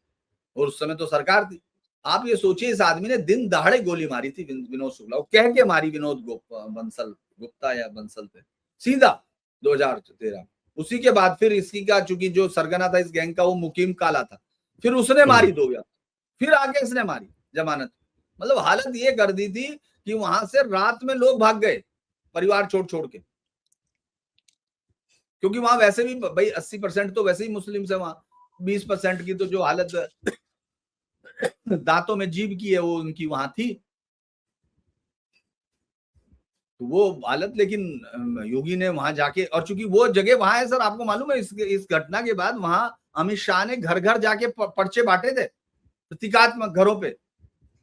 और उस समय तो सरकार थी। आप ये सोचिए, इस आदमी ने दिन दहाड़े गोली मारी थी विनोद शुक्ला, वो कह के मारी विनोद गुप्ता या बंसल पे, सीधा 2013। उसी के बाद फिर इसकी का, चूंकि जो सरगना था इस गैंग का वो मुकीम काला था, फिर उसने मारी 2 यार, फिर आगे इसने मारी जमानत। मतलब हालत ये कर दी थी कि वहां से रात में लोग भाग गए, परिवार छोड़ के, क्योंकि वहां वैसे भी भाई 80% तो वैसे ही मुस्लिम है वहां, 20% की तो जो हालत दांतों में जीभ की है वो उनकी वहां थी, तो वो हालत। लेकिन योगी ने वहां जाके, और चूंकि वो जगह वहां है सर, आपको मालूम है इस घटना के बाद वहां अमित शाह ने घर घर जाके पर्चे बांटे थे प्रतीकात्मक घरों पे,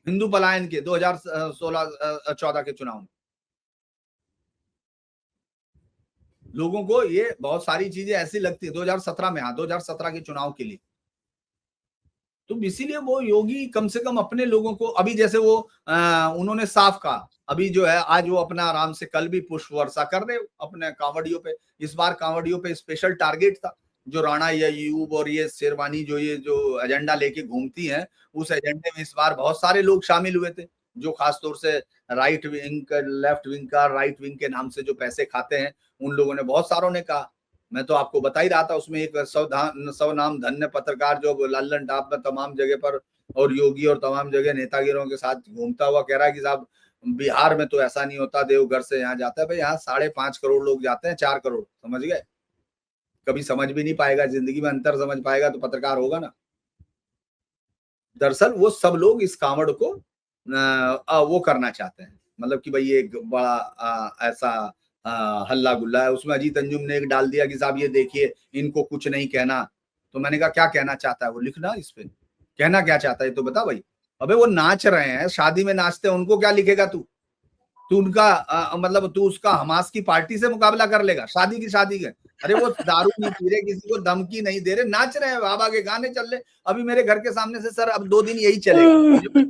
हिंदू पलायन के 2016-14 के चुनाव में। लोगों को ये बहुत सारी चीजें ऐसी लगती है 2017 में, हाँ 2017 के चुनाव के लिए। तो इसीलिए वो योगी कम से कम अपने लोगों को, अभी जैसे वो उन्होंने साफ कहा, अभी जो है आज वो अपना आराम से कल भी पुष्प वर्षा कर रहे अपने कांवड़ियों पे। इस बार कांवड़ियों पे स्पेशल टारगेट था, जो राणा या यूब और ये शेरवानी जो एजेंडा लेके घूमती हैं, उस एजेंडे में इस बार बहुत सारे लोग शामिल हुए थे, जो खास तौर से राइट विंग का, लेफ्ट विंग का, राइट विंग के नाम से जो पैसे खाते हैं, उन लोगों ने, बहुत सारों ने कहा। मैं तो आपको बता ही रहा था, उसमें एक सौ नाम धन्य पत्रकार जो लल्लन टॉप में तमाम जगह पर और योगी और तमाम जगह नेतागिरों के साथ घूमता हुआ कह रहा है कि साहब बिहार में तो ऐसा नहीं होता, देवघर से यहाँ जाता है। भाई यहाँ 5.5 करोड़ लोग जाते हैं, 4 करोड़, समझ गए। कभी समझ भी नहीं पाएगा, जिंदगी में अंतर समझ पाएगा तो पत्रकार होगा ना। दरअसल वो सब लोग इस कांवड़ को वो करना चाहते हैं, मतलब कि भाई ये एक बड़ा ऐसा हल्ला गुल्ला है। उसमें अजीत अंजुम ने एक डाल दिया कि साहब ये देखिए इनको कुछ नहीं कहना। तो मैंने कहा क्या कहना चाहता है वो, लिखना इस पे, कहना क्या चाहता है तो बता भाई। अबे वो नाच रहे हैं, शादी में नाचते हैं, उनको क्या लिखेगा तू? तू उनका मतलब तू उसका हमास की पार्टी से मुकाबला कर लेगा? शादी की शादी के, अरे वो दारू नहीं पी रहे, किसी को धमकी नहीं दे रहे, नाच रहे हैं, बाबा के गाने चल रहे। अभी मेरे घर के सामने से सर अब 2 दिन यही चलेगा।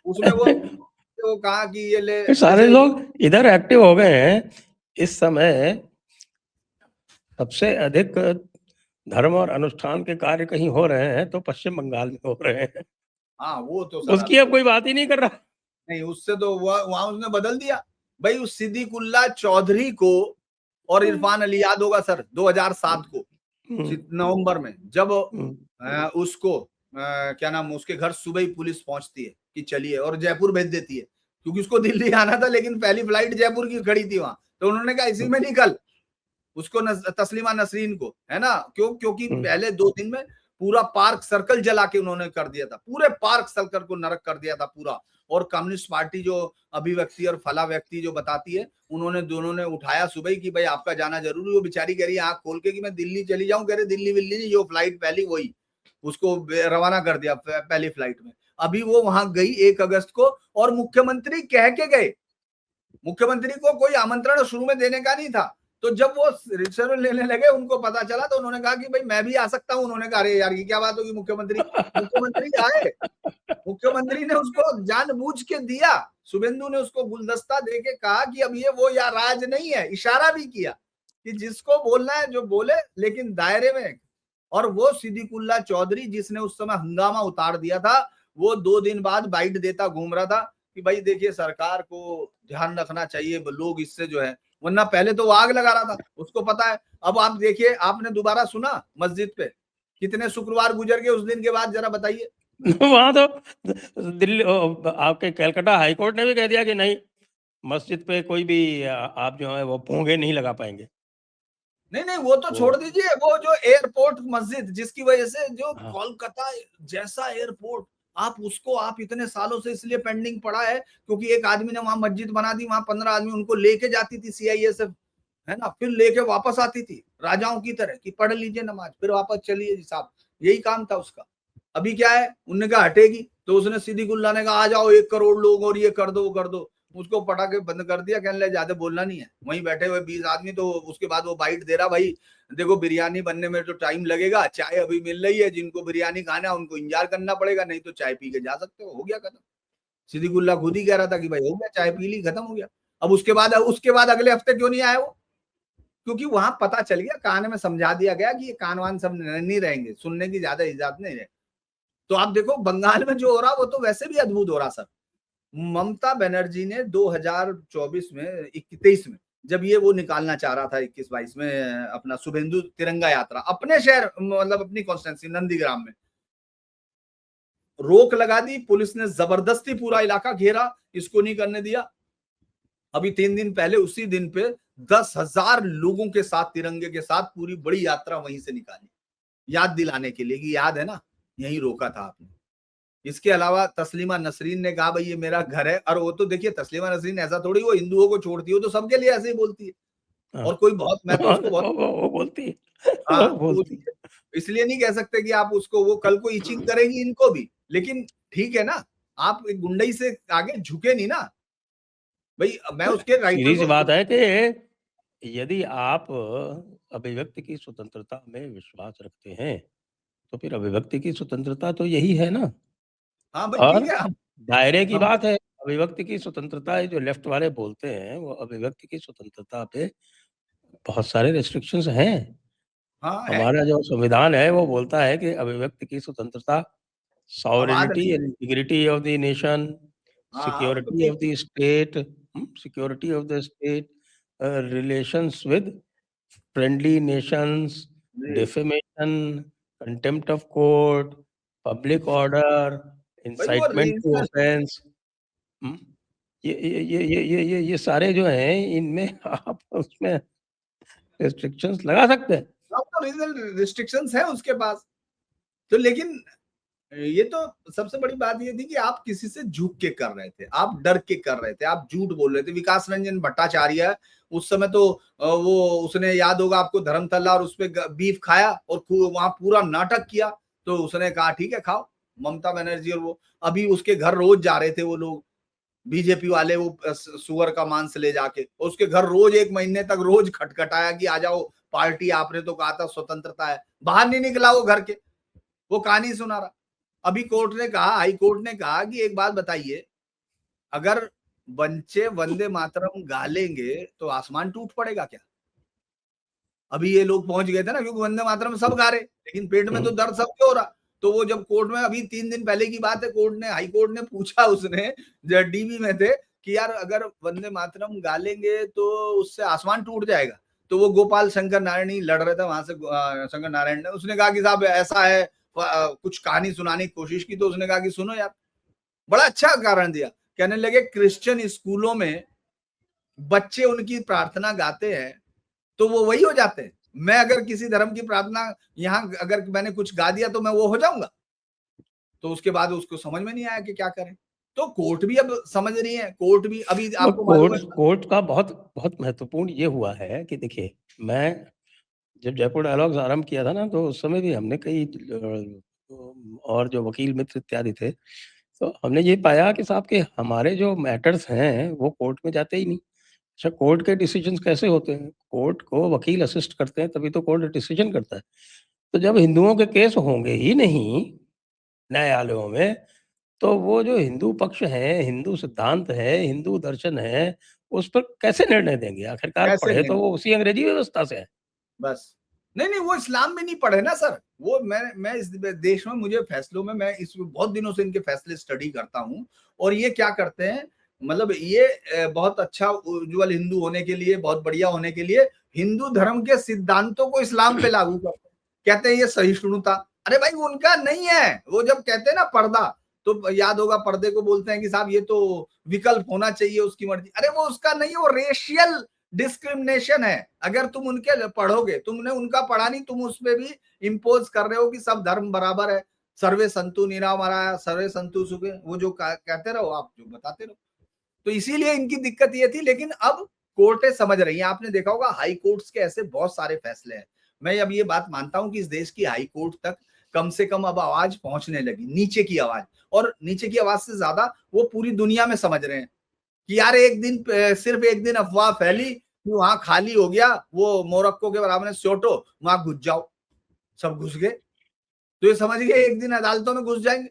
उसमें वो कहा कि ये ले, सारे लोग इधर एक्टिव हो गए हैं। इस समय सबसे अधिक धर्म और अनुष्ठान के कार्य कहीं हो रहे हैं तो पश्चिम बंगाल में हो रहे हैं। हाँ वो तो सर उसकी अब कोई बात ही नहीं कर रहा। नहीं, उससे तो वहां उसने बदल दिया भाई। उस सिद्दीकुल्ला चौधरी को और इरफान अली, याद होगा सर 2007 को नवंबर में, जब उसको क्या नाम, उसके घर सुबह ही पुलिस पहुंचती है कि चलिए, और जयपुर भेज देती है क्योंकि उसको दिल्ली आना था, लेकिन पहली फ्लाइट जयपुर की खड़ी थी वहां। तो उन्होंने कहा इसी में निकल, उसको तस्लीमा नसरीन को, है ना, क्योंकि पहले 2 दिन में पूरा पार्क सर्कल जला के उन्होंने कर दिया था, पूरे पार्क सर्कल को नरक कर दिया था पूरा। और कम्युनिस्ट पार्टी जो अभिव्यक्ति और फला व्यक्ति जो बताती है, उन्होंने दोनों ने उठाया सुबह कि भाई आपका जाना जरूरी। वो बेचारी कह रही है आंख खोल के कि मैं दिल्ली चली जाऊं, कह रहे दिल्ली विल्ली नहीं, जो फ्लाइट पहली वही, उसको रवाना कर दिया पहली फ्लाइट में। अभी वो वहां गई 1 अगस्त को, और मुख्यमंत्री कह के गए, मुख्यमंत्री को कोई आमंत्रण शुरू में देने का नहीं था। तो जब वो रिक्शा लेने लगे, उनको पता चला तो उन्होंने कहा कि भाई मैं भी आ सकता हूं। उन्होंने कहा अरे यार ये क्या बात होगी, मुख्यमंत्री आए, मुख्यमंत्री ने उसको जानबूझ के दिया। शुभेंदु ने उसको गुलदस्ता देके कहा कि अब ये वो या राज नहीं है, इशारा भी किया कि जिसको बोलना है जो बोले, लेकिन दायरे में। और वो सिद्दीकुल्ला चौधरी जिसने उस समय हंगामा उतार दिया था, वो 2 दिन बाद बाइट देता घूम रहा था कि भाई देखिए सरकार को ध्यान रखना चाहिए, लोग इससे जो है, वरना पहले तो वो आग लगा रहा था, उसको पता है। अब आप देखिए, आपने दोबारा सुना मस्जिद पे कितने शुक्रवार गुजर गए उस दिन के बाद, जरा बताइए। वहां तो दिल्ली आपके कलकत्ता हाईकोर्ट ने भी कह दिया कि नहीं, मस्जिद पे कोई भी आप जो है वो पोंगे नहीं लगा पाएंगे। नहीं वो तो छोड़ दीजिए, वो जो एयरपोर्ट मस्जिद जिसकी वजह से जो कोलकाता जैसा एयरपोर्ट, आप उसको आप इतने सालों से इसलिए पेंडिंग पड़ा है क्योंकि एक आदमी ने वहां मस्जिद बना दी, वहां 15 आदमी उनको लेके जाती थी CISF, है ना, फिर लेके वापस आती थी राजाओं की तरह कि पढ़ लीजिए नमाज फिर वापस चलिए साहब, यही काम था उसका। अभी क्या है, उनने कहा हटेगी, तो उसने सिद्दीकुल्ला ने कहा आ जाओ 1 करोड़ लोग और ये कर दो वो कर दो, उसको पटाखे बंद कर दिया, कहने लगे ज्यादा बोलना नहीं है। वहीं बैठे हुए 20 आदमी, तो उसके बाद वो बाइट दे रहा, भाई देखो बिरयानी बनने में तो टाइम लगेगा, चाय अभी मिल रही है, जिनको बिरयानी खाना है उनको इंतजार करना पड़ेगा, नहीं तो चाय पी के जा सकते हो गया खत्म। सिद्दीकुल्ला खुद ही कह रहा था कि भाई हो गया, चाय पी ली, खत्म हो गया। अब उसके बाद अगले हफ्ते क्यों नहीं आया वो, क्योंकि वहां पता चल गया, कान में समझा दिया गया कि ये कान वान सब नहीं रहेंगे, सुनने की ज्यादा इजाजत नहीं है। तो आप देखो बंगाल में जो हो रहा वो तो वैसे भी अद्भुत हो रहा सर। ममता बनर्जी ने 2024 में 23 में जब ये वो निकालना चाह रहा था 21-22 में अपना शुभेंदु तिरंगा यात्रा अपने शहर, मतलब अपनी कॉन्स्टिट्यूंसी नंदीग्राम में, रोक लगा दी पुलिस ने, जबरदस्ती पूरा इलाका घेरा, इसको नहीं करने दिया। अभी 3 दिन पहले उसी दिन पे 10,000 लोगों के साथ, तिरंगे के साथ पूरी बड़ी यात्रा वहीं से निकाली, याद दिलाने के लिए कि याद है ना यहीं रोका था आपने। इसके अलावा तस्लीमा नसरीन ने कहा भाई ये मेरा घर है, और वो तो देखिए तस्लीमा नसरीन ऐसा थोड़ी वो हिंदुओं को छोड़ती हो, तो सबके लिए ऐसे ही बोलती है। और कोई बहुत, मैं तो उसको बहुत वो बोलती है। हाँ, बोलती है। इसलिए नहीं कह सकते कि आप उसको, वो कल को ईचिंग करेगी इनको भी, लेकिन ठीक है ना, आप एक गुंडई से आगे झुके नहीं ना भाई। मैं उसके सीधी सी राइटर बात है कि यदि आप अभिव्यक्ति की स्वतंत्रता में विश्वास रखते हैं तो फिर अभिव्यक्ति की स्वतंत्रता तो यही है ना। हाँ भाई और ठीक है, दायरे की बात है, अभिव्यक्ति की स्वतंत्रता जो लेफ्ट वाले बोलते हैं, वो अभिव्यक्ति की स्वतंत्रता पे बहुत सारे रेस्ट्रिक्शंस हैं। हाँ है। हमारा जो संविधान है वो बोलता है कि अभिव्यक्ति की स्वतंत्रता, आबाद सॉवरेनिटी नहीं and integrity of the nation, हाँ हाँ, वो तो security of the state, security of the state, relations with friendly nations, जी defamation, contempt of court, public order, भाई वो इंसाइटमेंट टू इंसेस्ट। ऑफेंस। ये सारे जो हैं इनमें आप उसमें रिस्ट्रिक्शंस लगा सकते हैं। अब तो रीजनल रिस्ट्रिक्शंस है उसके पास। तो लेकिन ये तो सबसे बड़ी बात ये थी कि आप किसी से झुक के कर रहे थे, आप डर के कर रहे थे, आप झूठ बोल रहे थे। विकास रंजन भट्टाचार्य उस समय तो वो उसने याद होगा आपको धर्मतला और उस पे बीफ खाया और वहां पूरा नाटक किया, तो उसने कहा ठीक है खाओ। ममता बनर्जी और वो अभी उसके घर रोज जा रहे थे वो लोग बीजेपी वाले, वो सुअर का मांस ले जाके, और उसके घर रोज 1 महीने तक रोज खटखटाया कि आ जाओ पार्टी, आपने तो कहा था स्वतंत्रता है। बाहर नहीं निकला वो घर के, वो कहानी सुना रहा। अभी कोर्ट ने कहा, हाई कोर्ट ने कहा कि एक बात बताइए, अगर बच्चे वंदे मातरम गा लेंगे तो आसमान टूट पड़ेगा क्या? अभी ये लोग पहुंच गए थे ना, क्योंकि वंदे मातरम सब गा रहे, लेकिन पेट में तो दर्द सबके हो रहा। तो वो जब कोर्ट में, अभी 3 दिन पहले की बात है, कोर्ट ने, हाई कोर्ट ने पूछा, उसने जो डीबी में थे कि यार अगर वंदे मातरम गा लेंगे तो उससे आसमान टूट जाएगा। तो वो गोपाल शंकर नारायण ही लड़ रहे थे वहां से, शंकर नारायण ने, उसने कहा कि साहब ऐसा है, कुछ कहानी सुनाने की कोशिश की, तो उसने कहा कि सुनो यार, बड़ा अच्छा कारण दिया। कहने लगे क्रिश्चियन स्कूलों में बच्चे उनकी प्रार्थना गाते हैं तो वो वही हो जाते हैं। मैं अगर किसी धर्म की प्रार्थना यहाँ अगर मैंने कुछ गा दिया तो मैं वो हो जाऊंगा। तो उसके बाद उसको समझ में नहीं आया कि क्या करें। तो कोर्ट भी अब समझ रही है, कोर्ट भी अभी आपको मालूम कोर्ट है। कोर्ट का बहुत बहुत महत्वपूर्ण ये हुआ है कि देखिए, मैं जब जयपुर डायलॉग्स आरंभ किया था ना, तो उस समय भी हमने कई और जो वकील मित्र इत्यादि थे, तो हमने ये पाया कि साहब कि हमारे जो मैटर्स हैं वो कोर्ट में जाते ही नहीं। अच्छा, कोर्ट के डिसीजंस कैसे होते हैं? कोर्ट को वकील असिस्ट करते हैं, तभी तो कोर्ट डिसीजन करता है। तो जब हिंदुओं के केस होंगे ही नहीं न्यायालयों में, तो वो जो हिंदू पक्ष है, हिंदू सिद्धांत है, हिंदू दर्शन है, उस पर कैसे निर्णय देंगे? आखिरकार कैसे पढ़े तो नहीं, वो उसी अंग्रेजी व्यवस्था से हैं। बस नहीं नहीं, वो इस्लाम में नहीं पढ़े ना सर। वो मैं इस देश में, मुझे फैसलों में, मैं इस बहुत दिनों से इनके फैसले स्टडी करता हूँ। और ये क्या करते हैं, मतलब ये बहुत अच्छा उज्जवल हिंदू होने के लिए, बहुत बढ़िया होने के लिए हिंदू धर्म के सिद्धांतों को इस्लाम पे लागू करते हैं। कहते हैं ये सहिष्णुता। अरे भाई उनका नहीं है। वो जब कहते हैं ना पर्दा, तो याद होगा पर्दे को बोलते हैं कि साहब ये तो विकल्प होना चाहिए, उसकी मर्जी। अरे वो उसका नहीं, वो रेशियल डिस्क्रिमिनेशन है। अगर तुम उनके पढ़ोगे, तुमने उनका पढ़ा नहीं, तुम उस पर भी इम्पोज कर रहे हो कि सब धर्म बराबर है, सर्वे संतु निरामया सर्वे संतु सुखे, वो जो कहते रहो, आप जो बताते रहो। तो इसीलिए इनकी दिक्कत ये थी। लेकिन अब कोर्टें समझ रही हैं। आपने देखा होगा हाई कोर्ट्स के ऐसे बहुत सारे फैसले हैं। मैं अब ये बात मानता हूं कि इस देश की हाई कोर्ट तक कम से कम अब आवाज पहुंचने लगी, नीचे की आवाज। और नीचे की आवाज से ज्यादा वो पूरी दुनिया में समझ रहे हैं कि यार एक दिन, सिर्फ एक दिन अफवाह फैली कि वहां खाली हो गया, वो मोरक्को के बराबर में सोटो, वहां घुस जाओ, सब घुस गए। तो ये समझ गए एक दिन अदालतों में घुस जाएंगे।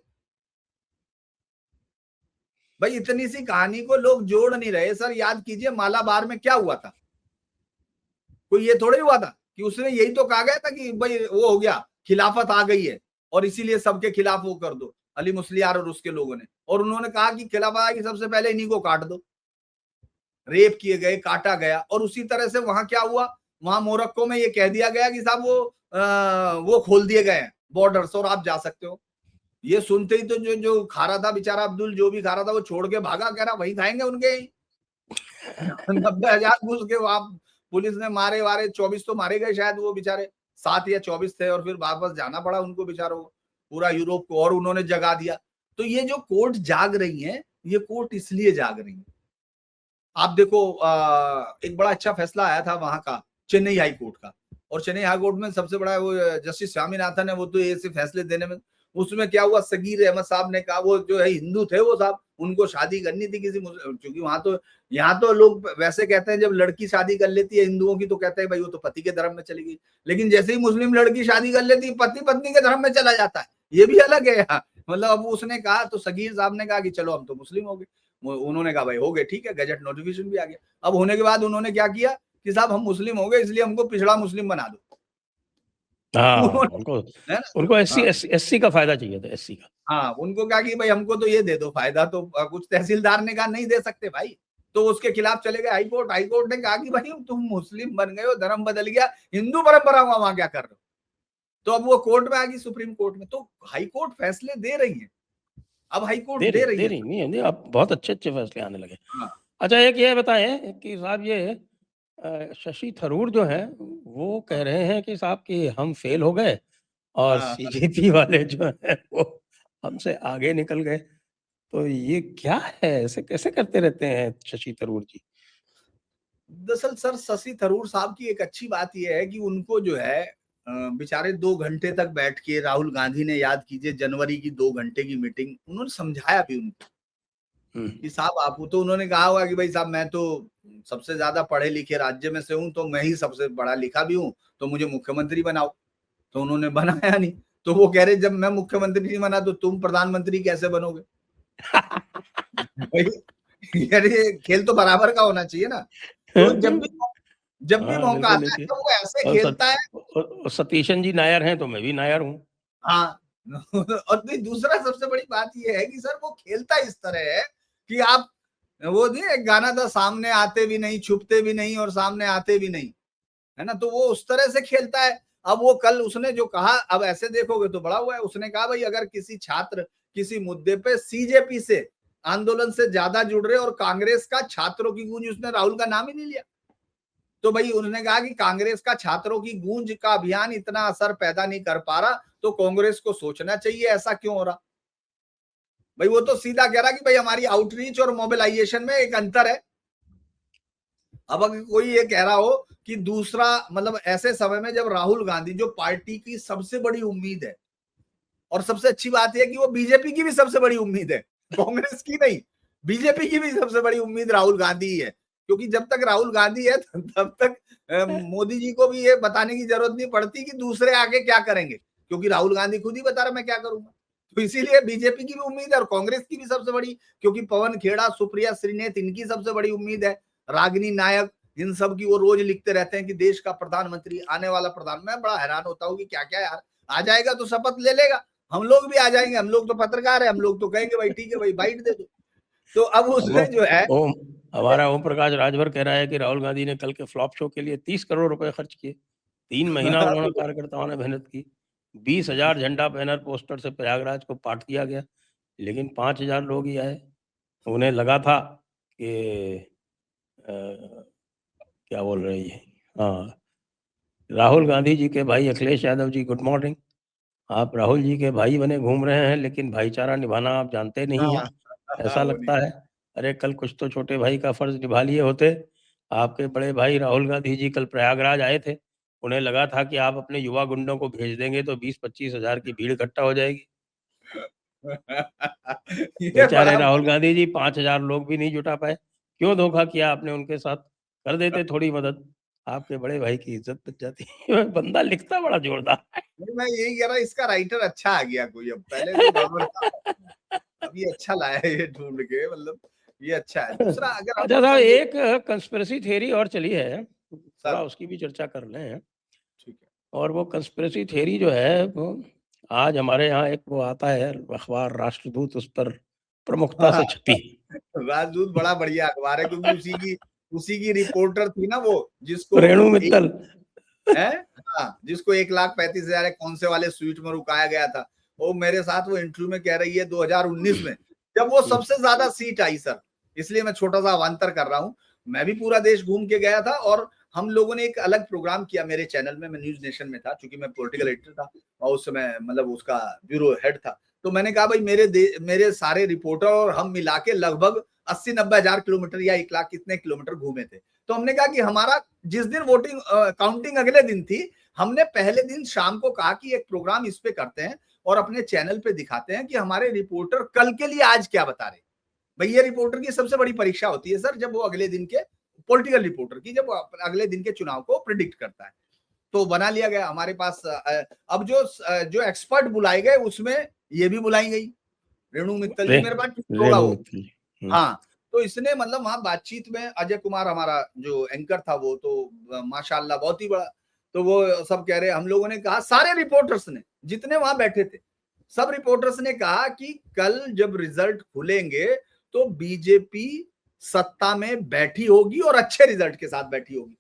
भाई इतनी सी कहानी को लोग जोड़ नहीं रहे सर। याद कीजिए मालाबार में क्या हुआ था। कोई ये थोड़ा ही हुआ था कि उसने यही तो कहा गया था कि भाई वो हो गया, खिलाफत आ गई है और इसीलिए सबके खिलाफ वो कर दो, अली मुस्लियार और उसके लोगों ने। और उन्होंने कहा कि खिलाफत आएगी सबसे पहले इन्हीं को काट दो। रेप किए गए, काटा गया। और उसी तरह से वहां क्या हुआ, वहां मोरक्को में ये कह दिया गया कि साहब वो खोल दिए गए हैं बॉर्डर्स और आप जा सकते हो। ये सुनते ही तो जो जो खा रहा था बेचारा अब्दुल, जो भी खा रहा था, वो छोड़ के भागा, कह रहा वही खाएंगे उनके ही। 90,000 घुस के वहां पुलिस ने मारे वारे, 24 तो मारे गए शायद वो बेचारे, 7 या 24 थे, और फिर वापस जाना पड़ा उनको बेचारों को, पूरा यूरोप को, और उन्होंने जगा दिया। तो ये जो कोर्ट जाग रही है, ये कोर्ट इसलिए जाग रही है। आप देखो एक बड़ा अच्छा फैसला आया था वहां का, चेन्नई हाई कोर्ट का। और चेन्नई हाई कोर्ट में सबसे बड़ा वो जस्टिस स्वामीनाथन है, वो तो ऐसे फैसले देने में, उसमें क्या हुआ, सगीर अहमद साहब ने कहा, वो जो है हिंदू थे वो साहब, उनको शादी करनी थी किसी, क्योंकि वहां तो, यहाँ तो लोग वैसे कहते हैं जब लड़की शादी कर लेती है हिंदुओं की तो कहते हैं भाई वो तो पति के धर्म में चली गई। लेकिन जैसे ही मुस्लिम लड़की शादी कर लेती है, पति पत्नी के धर्म में चला जाता है। ये भी अलग है यहाँ। मतलब अब उसने कहा, तो सगीर साहब ने कहा कि चलो हम तो मुस्लिम हो गए। उन्होंने कहा भाई हो गए, ठीक है, गजट नोटिफिकेशन भी आ गया। अब होने के बाद उन्होंने क्या किया कि साहब हम मुस्लिम हो गए इसलिए हमको पिछड़ा मुस्लिम बना दो। हाँ, उन्होंने, उनको है उनको ना? हाँ, एससी का फायदा चाहिए था, एससी का। हाँ, उनको कहा कि भाई हमको तो ये दे दो फायदा, तो कुछ तहसीलदार ने कहा नहीं दे सकते भाई, तो उसके खिलाफ चले गए हाई कोर्ट। हाई कोर्ट ने कहा कि भाई तुम मुस्लिम बन गए हो, धर्म बदल गया, हिंदू परंपरा में वहां क्या कर रहे हो? तो अब वो कोर्ट में आ गई, सुप्रीम कोर्ट में, तो हाई कोर्ट फैसले दे रही है, अब हाई कोर्ट दे रही दे है। रही नहीं, नहीं, अब बहुत अच्छे-अच्छे फैसले आने लगे। हाँ, अच्छा, एक ये बताएँ कि साहब ये शशि थरूर जो हैं, वो कह हाँ, रहे हैं कि साहब कि हम फेल हो गए और हाँ, सीजेपी वाले जो हैं वो हमसे आगे निकल गए। तो ये क्या है? ऐसे कैसे करते रहते हैं शशि थरूर जी? दरअसल सर शशि थरूर साहब की एक अच्छी बात यह है कि उनको जो है बेचारे 2 घंटे तक बैठ के, राहुल गांधी ने याद कीजिए जनवरी की 2 घंटे की मीटिंग, उन्होंने समझाया भी उनको हुँ, कि साहब आप, तो उन्होंने कहा होगा कि भाई साहब मैं तो सबसे ज्यादा पढ़े लिखे राज्य में से हूं, तो मैं ही सबसे पढ़ा लिखा भी हूं, तो मुझे मुख्यमंत्री बनाओ। तो उन्होंने बनाया नहीं। तो वो कह रहे जब मैं मुख्यमंत्री नहीं बना तो तुम प्रधानमंत्री कैसे बनोगे? भाई यार ये खेल तो बराबर का होना चाहिए ना। तो जब भी हाँ, मौका बिल्कुल आता है देखिए। तो वो ऐसे और खेलता है। सतीशन जी नायर हैं, तो मैं भी नायर हूँ। हाँ। और नहीं, दूसरा सबसे बड़ी बात ये है कि सर वो खेलता इस तरह है कि आप, वो नहीं एक गाना था, सामने आते भी नहीं, छुपते भी नहीं और सामने आते भी नहीं, है ना? तो वो उस तरह से खेलता है। अब वो कल उसने जो कहा, अब ऐसे देखोगे तो बड़ा हुआ है, उसने कहा भाई अगर किसी छात्र किसी मुद्दे पे सीजेपी से आंदोलन से ज्यादा जुड़ रहे और कांग्रेस का छात्रों की गूंज, उसने राहुल का नाम ही नहीं लिया। तो भाई उन्होंने कहा कि कांग्रेस का छात्रों की गूंज का अभियान इतना असर पैदा नहीं कर पा रहा, तो कांग्रेस को सोचना चाहिए ऐसा क्यों हो रहा। भाई वो तो सीधा कह रहा कि भाई हमारी आउटरीच और मोबिलाइजेशन में एक अंतर है। अब अगर कोई ये कह रहा हो कि दूसरा, मतलब ऐसे समय में जब राहुल गांधी जो पार्टी की सबसे बड़ी उम्मीद है, और सबसे अच्छी बात यह कि वो बीजेपी की भी सबसे बड़ी उम्मीद है, कांग्रेस की नहीं, बीजेपी की भी सबसे बड़ी उम्मीद राहुल गांधी ही है। क्योंकि जब तक राहुल गांधी है तब तक मोदी जी को भी ये बताने की जरूरत नहीं पड़ती कि दूसरे आगे क्या करेंगे, क्योंकि राहुल गांधी खुद ही बता रहा मैं क्या करूंगा। तो इसीलिए बीजेपी की भी उम्मीद है और कांग्रेस की भी सबसे बड़ी, क्योंकि पवन खेड़ा, सुप्रिया श्रीनेत, इनकी सबसे बड़ी उम्मीद है, रागिनी नायक, इन सब की वो रोज लिखते रहते हैं कि देश का प्रधानमंत्री, आने वाला प्रधान। मैं बड़ा हैरान होता हूँ कि क्या क्या यार, आ जाएगा तो शपथ ले लेगा, हम लोग भी आ जाएंगे, हम लोग तो पत्रकार है, हम लोग तो कहेंगे भाई ठीक है भाई बाइट दे दो। तो अब वो उसने जो है, ओम हमारा ओम प्रकाश राजभर कह रहा है कि राहुल गांधी ने कल के फ्लॉप शो के लिए 30 करोड़ रुपए खर्च किए। 3 महीना उन्होंने कार्यकर्ताओं ने मेहनत की। 20,000 झंडा बैनर पोस्टर से प्रयागराज को पाट दिया गया, लेकिन 5,000 लोग ही आए। उन्हें लगा था कि क्या बोल रहे हैं ये? हाँ, राहुल गांधी जी के भाई अखिलेश यादव जी, गुड मॉर्निंग। आप राहुल जी के भाई बने घूम रहे हैं, लेकिन भाईचारा निभाना आप जानते नहीं हैं। हाँ, ऐसा वो नहीं, लगता है, अरे कल कुछ तो छोटे भाई का फर्ज निभा लिए होते। आपके बड़े भाई राहुल गांधी जी कल प्रयागराज आए थे। उन्हें लगा था कि आप अपने युवा गुंडों को भेज देंगे तो 20-25 हजार की भीड़ इकट्ठा हो जाएगी। ये बेचारे बड़ा, राहुल गांधी जी 5,000 लोग भी नहीं जुटा पाए। क्यों धोखा किया आपने उनके साथ? कर देते थोड़ी मदद, आपके बड़े भाई की इज्जत बच जाती। बंदा लिखता बड़ा जोरदार मैं यही कह रहा, इसका राइटर अच्छा आ गया कोई, अब पहले तो गड़बड़ था, है। अब ये अच्छा लाया है ये ढूंढ के, मतलब ये अच्छा है। दूसरा अगर अच्छा हम साहब, सर ये, एक कंस्पिरेसी थ्योरी और चली है, थोड़ा सर उसकी भी चर्चा कर लें। ठीक है, और वो कंस्पिरेसी थ्योरी जो है वो आज हमारे यहाँ एक वो आता है अखबार राष्ट्रदूत, उस पर प्रमुखता हाँ, से छपी। राजदूत बड़ा बढ़िया अखबार है, क्योंकि उसी की रिपोर्टर थी ना वो, जिसको रेणु मित्तल। है, हाँ, जिसको 1,35,000 कौन से वाले स्वीट में रुकाया गया था। वो मेरे साथ वो इंटरव्यू में कह रही है 2019 में, जब वो सबसे ज्यादा सीट आई सर, इसलिए मैं छोटा सा अवान्तर कर रहा हूँ। मैं भी पूरा देश घूम के गया था और हम लोगों ने एक अलग प्रोग्राम किया मेरे चैनल में, मैं न्यूज नेशन में था, क्योंकि मैं पॉलिटिकल एडिटर था और उस समय मतलब उसका ब्यूरो हेड था। तो मैंने कहा भाई मेरे सारे रिपोर्टर और हम मिला के लगभग 80-90 हजार किलोमीटर या 1 लाख कितने किलोमीटर घूमे थे। तो हमने कहा कि हमारा जिस दिन वोटिंग काउंटिंग अगले दिन थी, हमने पहले दिन शाम को कहा कि एक प्रोग्राम इस पे करते हैं और अपने चैनल पे दिखाते हैं कि हमारे रिपोर्टर कल के लिए आज क्या बता रहे। भाई ये रिपोर्टर की सबसे बड़ी परीक्षा होती है सर, जब वो अगले दिन के, पॉलिटिकल रिपोर्टर की, जब वो अगले दिन के चुनाव को प्रिडिक्ट करता है। तो बना लिया गया हमारे पास। अब जो एक्सपर्ट बुलाए गए उसमें ये भी बुलाई गई, रेणु मित्तल रे, जी मेरे पास होगा रेणु वो। मित्तल जी। हाँ, तो इसने मतलब वहां बातचीत में अजय कुमार हमारा जो एंकर था वो तो माशाल्लाह बहुत ही बड़ा, तो वो सब कह रहे, हम लोगों ने कहा, सारे रिपोर्टर्स ने, जितने वहां बैठे थे, सब रिपोर्टर्स ने कहा कि कल जब रिजल्ट खुलेंगे तो बीजेपी सत्ता में बैठी होगी और अच्छे रिजल्ट के साथ बैठी होगी।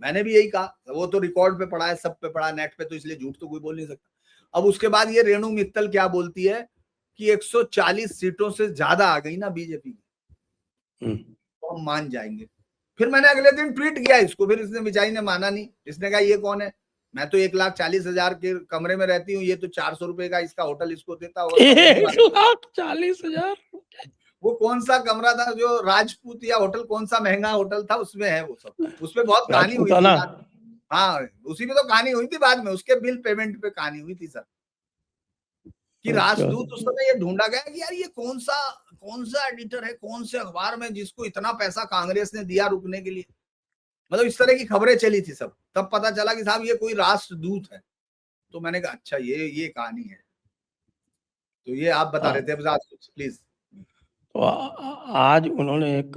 मैंने भी यही कहा, वो तो रिकॉर्ड पे पड़ा है, सब पे पड़ा, नेट पे, तो इसलिए झूठ तो कोई बोल नहीं सकता। अब उसके बाद ये रेणु मित्तल क्या बोलती है कि 140 सीटों से ज्यादा आ गई ना बीजेपी की, तो हम मान जाएंगे। फिर मैंने अगले दिन ट्वीट किया इसको, फिर इसने बेचारी ने माना नहीं। इसने कहा ये कौन है, मैं तो 1,40,000 के कमरे में रहती हूँ, ये तो 400 रुपए का इसका होटल इसको देता होगा। 1,40,000 वो कौन सा कमरा था जो राजपूत या होटल, कौन सा महंगा होटल था, उसमें है वो सब, उसमें बहुत कहानी हुई थी। हाँ, उसी में तो कहानी हुई थी बाद में, उसके बिल पेमेंट पे कहानी हुई थी सर, कि राजदूत उस समय ये ढूंढा गया कि यार ये कौन सा एडिटर है, कौन से अखबार में, जिसको इतना पैसा कांग्रेस ने दिया रुकने के लिए। मतलब इस तरह की खबरें चली थी सब, तब पता चला कि साहब ये कोई राष्ट्रदूत है। तो मैंने कहा अच्छा ये कहानी है। तो ये आप बता रहे थे अब राजदूत, प्लीज। तो आज उन्होंने एक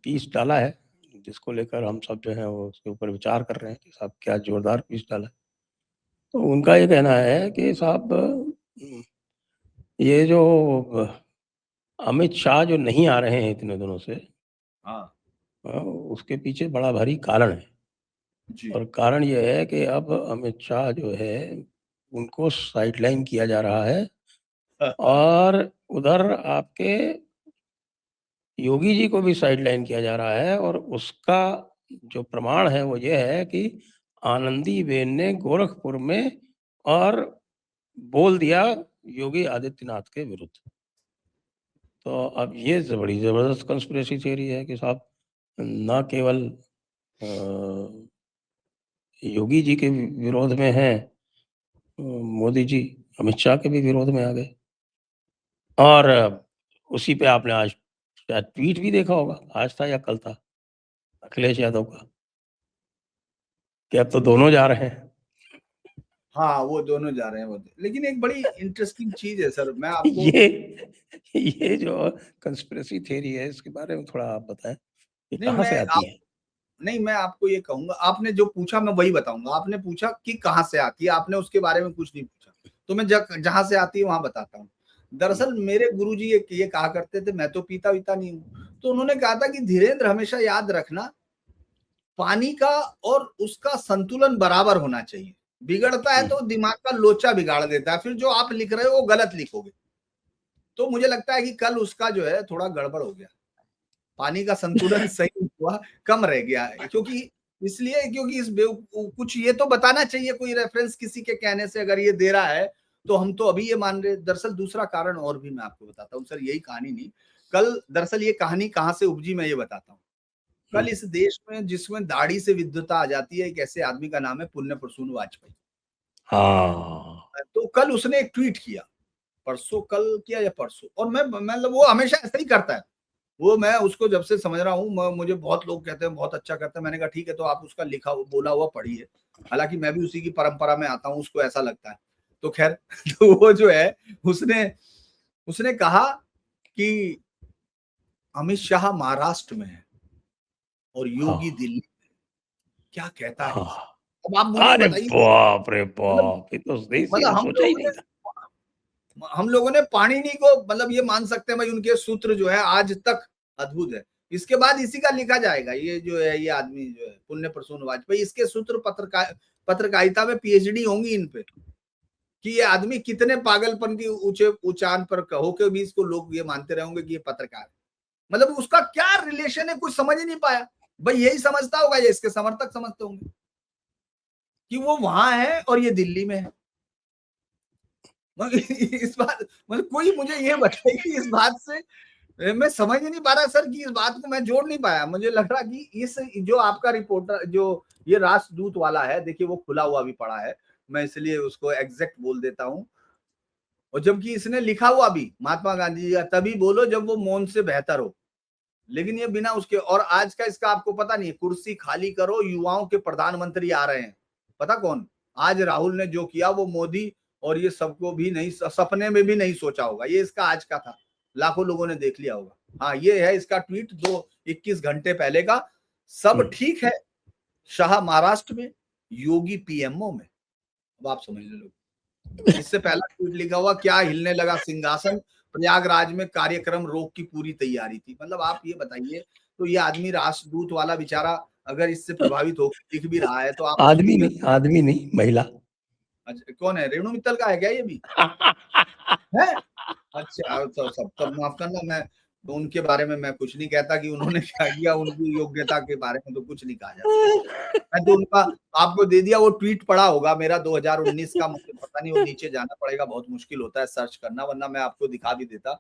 पीस डाला है जिसको लेकर हम सब जो है वो उसके ऊपर विचार कर रहे हैं कि साहब क्या जोरदार पीस डाला है। तो उनका ये कहना है कि साहब ये जो अमित शाह जो नहीं आ रहे हैं इतने दिनों से, हाँ, उसके पीछे बड़ा भारी कारण है। जी। और कारण ये है कि अब अमित शाह जो है उनको साइडलाइन किया जा रहा है और उधर आपके योगी जी को भी साइडलाइन किया जा रहा है। और उसका जो प्रमाण है वो ये है कि आनंदीबेन ने गोरखपुर में और बोल दिया योगी आदित्यनाथ के विरुद्ध। तो अब ये बड़ी जबरदस्त कंस्पिरेसी थियरी है कि साहब ना केवल योगी जी के विरोध में हैं मोदी जी, अमित शाह के भी विरोध में आ गए। और उसी पे आपने आज शायद ट्वीट भी देखा होगा, आज था या कल था, अखिलेश यादव का, कि अब तो दोनों जा रहे हैं। हाँ, वो दोनों जा रहे हैं वो। लेकिन एक बड़ी इंटरेस्टिंग चीज है सर, मैं आपको ये जो कंस्पिरेसी थ्योरी है इसके बारे में थोड़ा आप बताएं, ये नहीं कहाँ से आती है? नहीं, मैं आपको ये कहूंगा, आपने जो पूछा मैं वही बताऊंगा। आपने पूछा कि कहाँ से आती है, आपने उसके बारे में कुछ नहीं पूछा, तो मैं जहां से आती है वहां बताता हूँ। दरअसल मेरे गुरुजी ये कहा करते थे, मैं तो पीता वीता नहीं हूँ, तो उन्होंने कहा था कि धीरेन्द्र हमेशा याद रखना, पानी का और उसका संतुलन बराबर होना चाहिए। बिगड़ता है तो दिमाग का लोचा बिगाड़ देता है, फिर जो आप लिख रहे हो वो गलत लिखोगे। तो मुझे लगता है कि कल उसका जो है थोड़ा गड़बड़ हो गया, पानी का संतुलन सही हुआ, कम रह गया है। क्योंकि क्योंकि कुछ ये तो बताना चाहिए, कोई रेफरेंस किसी के कहने से अगर ये दे रहा है तो हम तो अभी ये मान रहे। दरअसल दूसरा कारण और भी मैं आपको बताता हूँ सर, यही कहानी नहीं। कल दरअसल ये कहानी कहाँ से उपजी मैं ये बताता हूँ। कल इस देश में जिसमें दाढ़ी से विद्वता आ जाती है, एक ऐसे आदमी का नाम है पुण्य प्रसून वाजपेयी। हाँ, तो कल उसने एक ट्वीट किया, परसों कल किया या परसों, और मैं मतलब वो हमेशा ऐसा ही करता है। वो मैं उसको जब से समझ रहा हूँ, मुझे बहुत लोग कहते हैं बहुत अच्छा करता है। मैंने कहा ठीक है, तो आप उसका लिखा बोला हुआ पढ़िए। हालांकि मैं भी उसी की परंपरा में आता हूँ, उसको ऐसा लगता है। तो खैर तो वो जो है उसने कहा कि अमित शाह महाराष्ट्र में है और योगी हाँ, दिल्ली में। क्या कहता है? हाँ। अब आप मुझे अरे बताइए, बाप रे मतलब बाप, ये तो देसी मतलब सोचा ही नहीं था। हम लोगों ने पाणिनि को, मतलब ये मान सकते हैं भाई, उनके सूत्र जो है आज तक अद्भुत है। इसके बाद इसी का लिखा जाएगा, ये जो है ये आदमी जो है पुण्य प्रसून वाजपेयी, इसके सूत्र पत्रकारिता में पीएचडी होंगी इन पे, कि ये आदमी कितने पागलपन की ऊंचे उचान पर होके भी इसको लोग ये मानते रहेंगे कि ये पत्रकार है। मतलब उसका क्या रिलेशन है, कुछ समझ ही नहीं पाया। भाई यही समझता होगा, ये इसके समर्थक समझते होंगे कि वो वहां है और ये दिल्ली में है। इस बात, मतलब कोई मुझे ये बताए कि इस बात से मैं समझ ही नहीं पा रहा सर, कि इस बात को मैं जोड़ नहीं पाया। मुझे लग रहा कि इस जो आपका रिपोर्टर जो ये राष्ट्रदूत वाला है, देखिए वो खुला हुआ भी पड़ा है, मैं इसलिए उसको एग्जैक्ट बोल देता हूं। और जबकि इसने लिखा हुआ भी महात्मा गांधी जी का, तभी बोलो जब वो मौन से बेहतर हो। लेकिन ये बिना उसके, और आज का इसका आपको पता नहीं है, कुर्सी खाली करो, युवाओं के प्रधानमंत्री आ रहे हैं। पता कौन? आज राहुल ने जो किया वो मोदी और ये सबको भी नहीं, सपने में भी नहीं सोचा होगा। ये इसका आज का था, लाखों लोगों ने देख लिया होगा। हाँ, ये है इसका ट्वीट 21 घंटे पहले का। सब ठीक है, शाह महाराष्ट्र में, योगी पीएमओ में। अब आप समझ लो। इससे पहला ट्वीट लिखा हुआ, क्या हिलने लगा सिंहासन, प्रयागराज में कार्यक्रम रोक की पूरी तैयारी थी। मतलब आप ये बताइए, तो ये आदमी राष्ट्रदूत वाला बेचारा अगर इससे प्रभावित हो लिख भी रहा है तो आप आदमी नहीं महिला। अच्छा, कौन है? रेणु मित्तल का है क्या ये भी? है? अच्छा, तो सब तब माफ करना, मैं तो उनके बारे में मैं कुछ नहीं कहता कि उन्होंने क्या किया, उनकी योग्यता के बारे में तो कुछ नहीं कहा जा सकता। मैं तो उनका आपको दे दिया, वो ट्वीट पड़ा होगा मेरा 2019 का, मुझे पता नहीं, वो नीचे जाना पड़ेगा, बहुत मुश्किल होता है सर्च करना, वरना मैं आपको दिखा भी देता।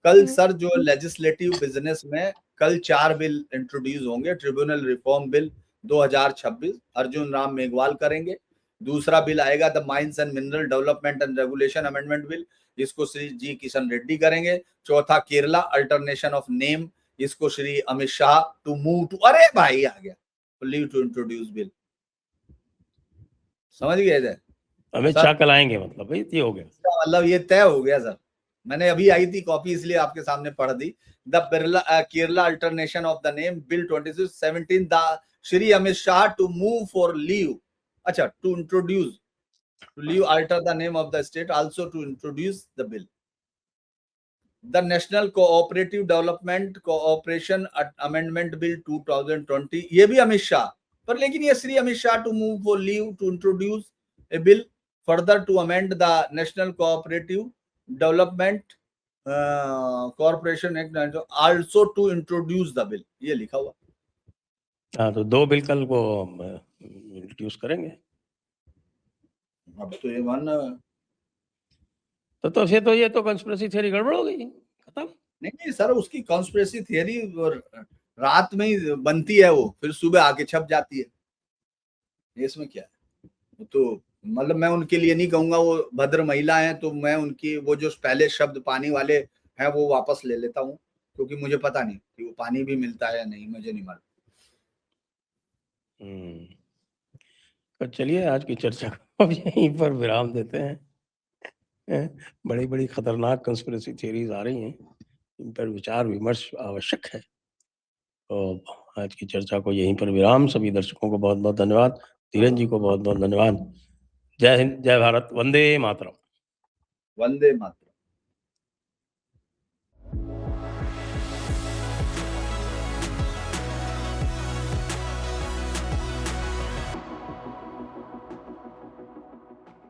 कल सर जो लेजिस्लेटिव बिजनेस में कल 4 बिल इंट्रोड्यूस होंगे। Tribunal reform bill 2026 Arjun Ram Meghwal करेंगे। दूसरा बिल आएगा the mines and mineral development and regulation amendment bill, इसको श्री जी किशन रेड्डी करेंगे। चौथा केरला अल्टरनेशन ऑफ नेम, इसको Shri Amit Shah to move to, अरे भाई आ गया, लीव टू इंट्रोड्यूस बिल। समझ गए थे? अमित शाह कल आएंगे, मतलब ये हो गया, मतलब ये तय हो गया सर। मैंने अभी आई थी कॉपी इसलिए आपके सामने पढ़ दी। The Kerala alternation of the name bill 2617, the Shri Amit Shah to move for leave, अच्छा to introduce, to leave alter the name of the state, also to introduce the bill. The National Cooperative Development Cooperation Amendment Bill 2020, ये भी अमित शाह पर, लेकिन ये Shri Amit Shah to move for leave to introduce a bill further to amend the National Cooperative Development Corporation Act, also to introduce the bill, ये लिखा हुआ। हाँ, तो 2 बिल कल को इंट्रोड्यूस करेंगे। अब तो ये वन तो फिर तो ये तो कंस्पिरेसी थियरी गड़बड़ हो गई, खत्म। नहीं सर, उसकी कॉन्स्पिरेसी थियरी रात में ही बनती है, वो फिर सुबह आके छप जाती है। इसमें क्या है? तो मतलब मैं उनके लिए नहीं कहूंगा, वो भद्र महिला हैं, तो मैं उनकी वो जो पहले शब्द पानी वाले हैं वो वापस ले लेता हूँ, क्योंकि मुझे पता नहीं कि वो पानी भी मिलता है या नहीं, मुझे नहीं मालूम। तो चलिए आज की चर्चा को अब यहीं पर विराम देते हैं। बड़ी बड़ी खतरनाक कंस्पिरेसी थियरीज आ रही हैं, इन पर विचार विमर्श आवश्यक है। तो आज की चर्चा को यहीं पर विराम। सभी दर्शकों को बहुत बहुत धन्यवाद, धीरेन जी को बहुत बहुत धन्यवाद। जय हिंद, जय भारत, वंदे मातरम। वंदे मातरम।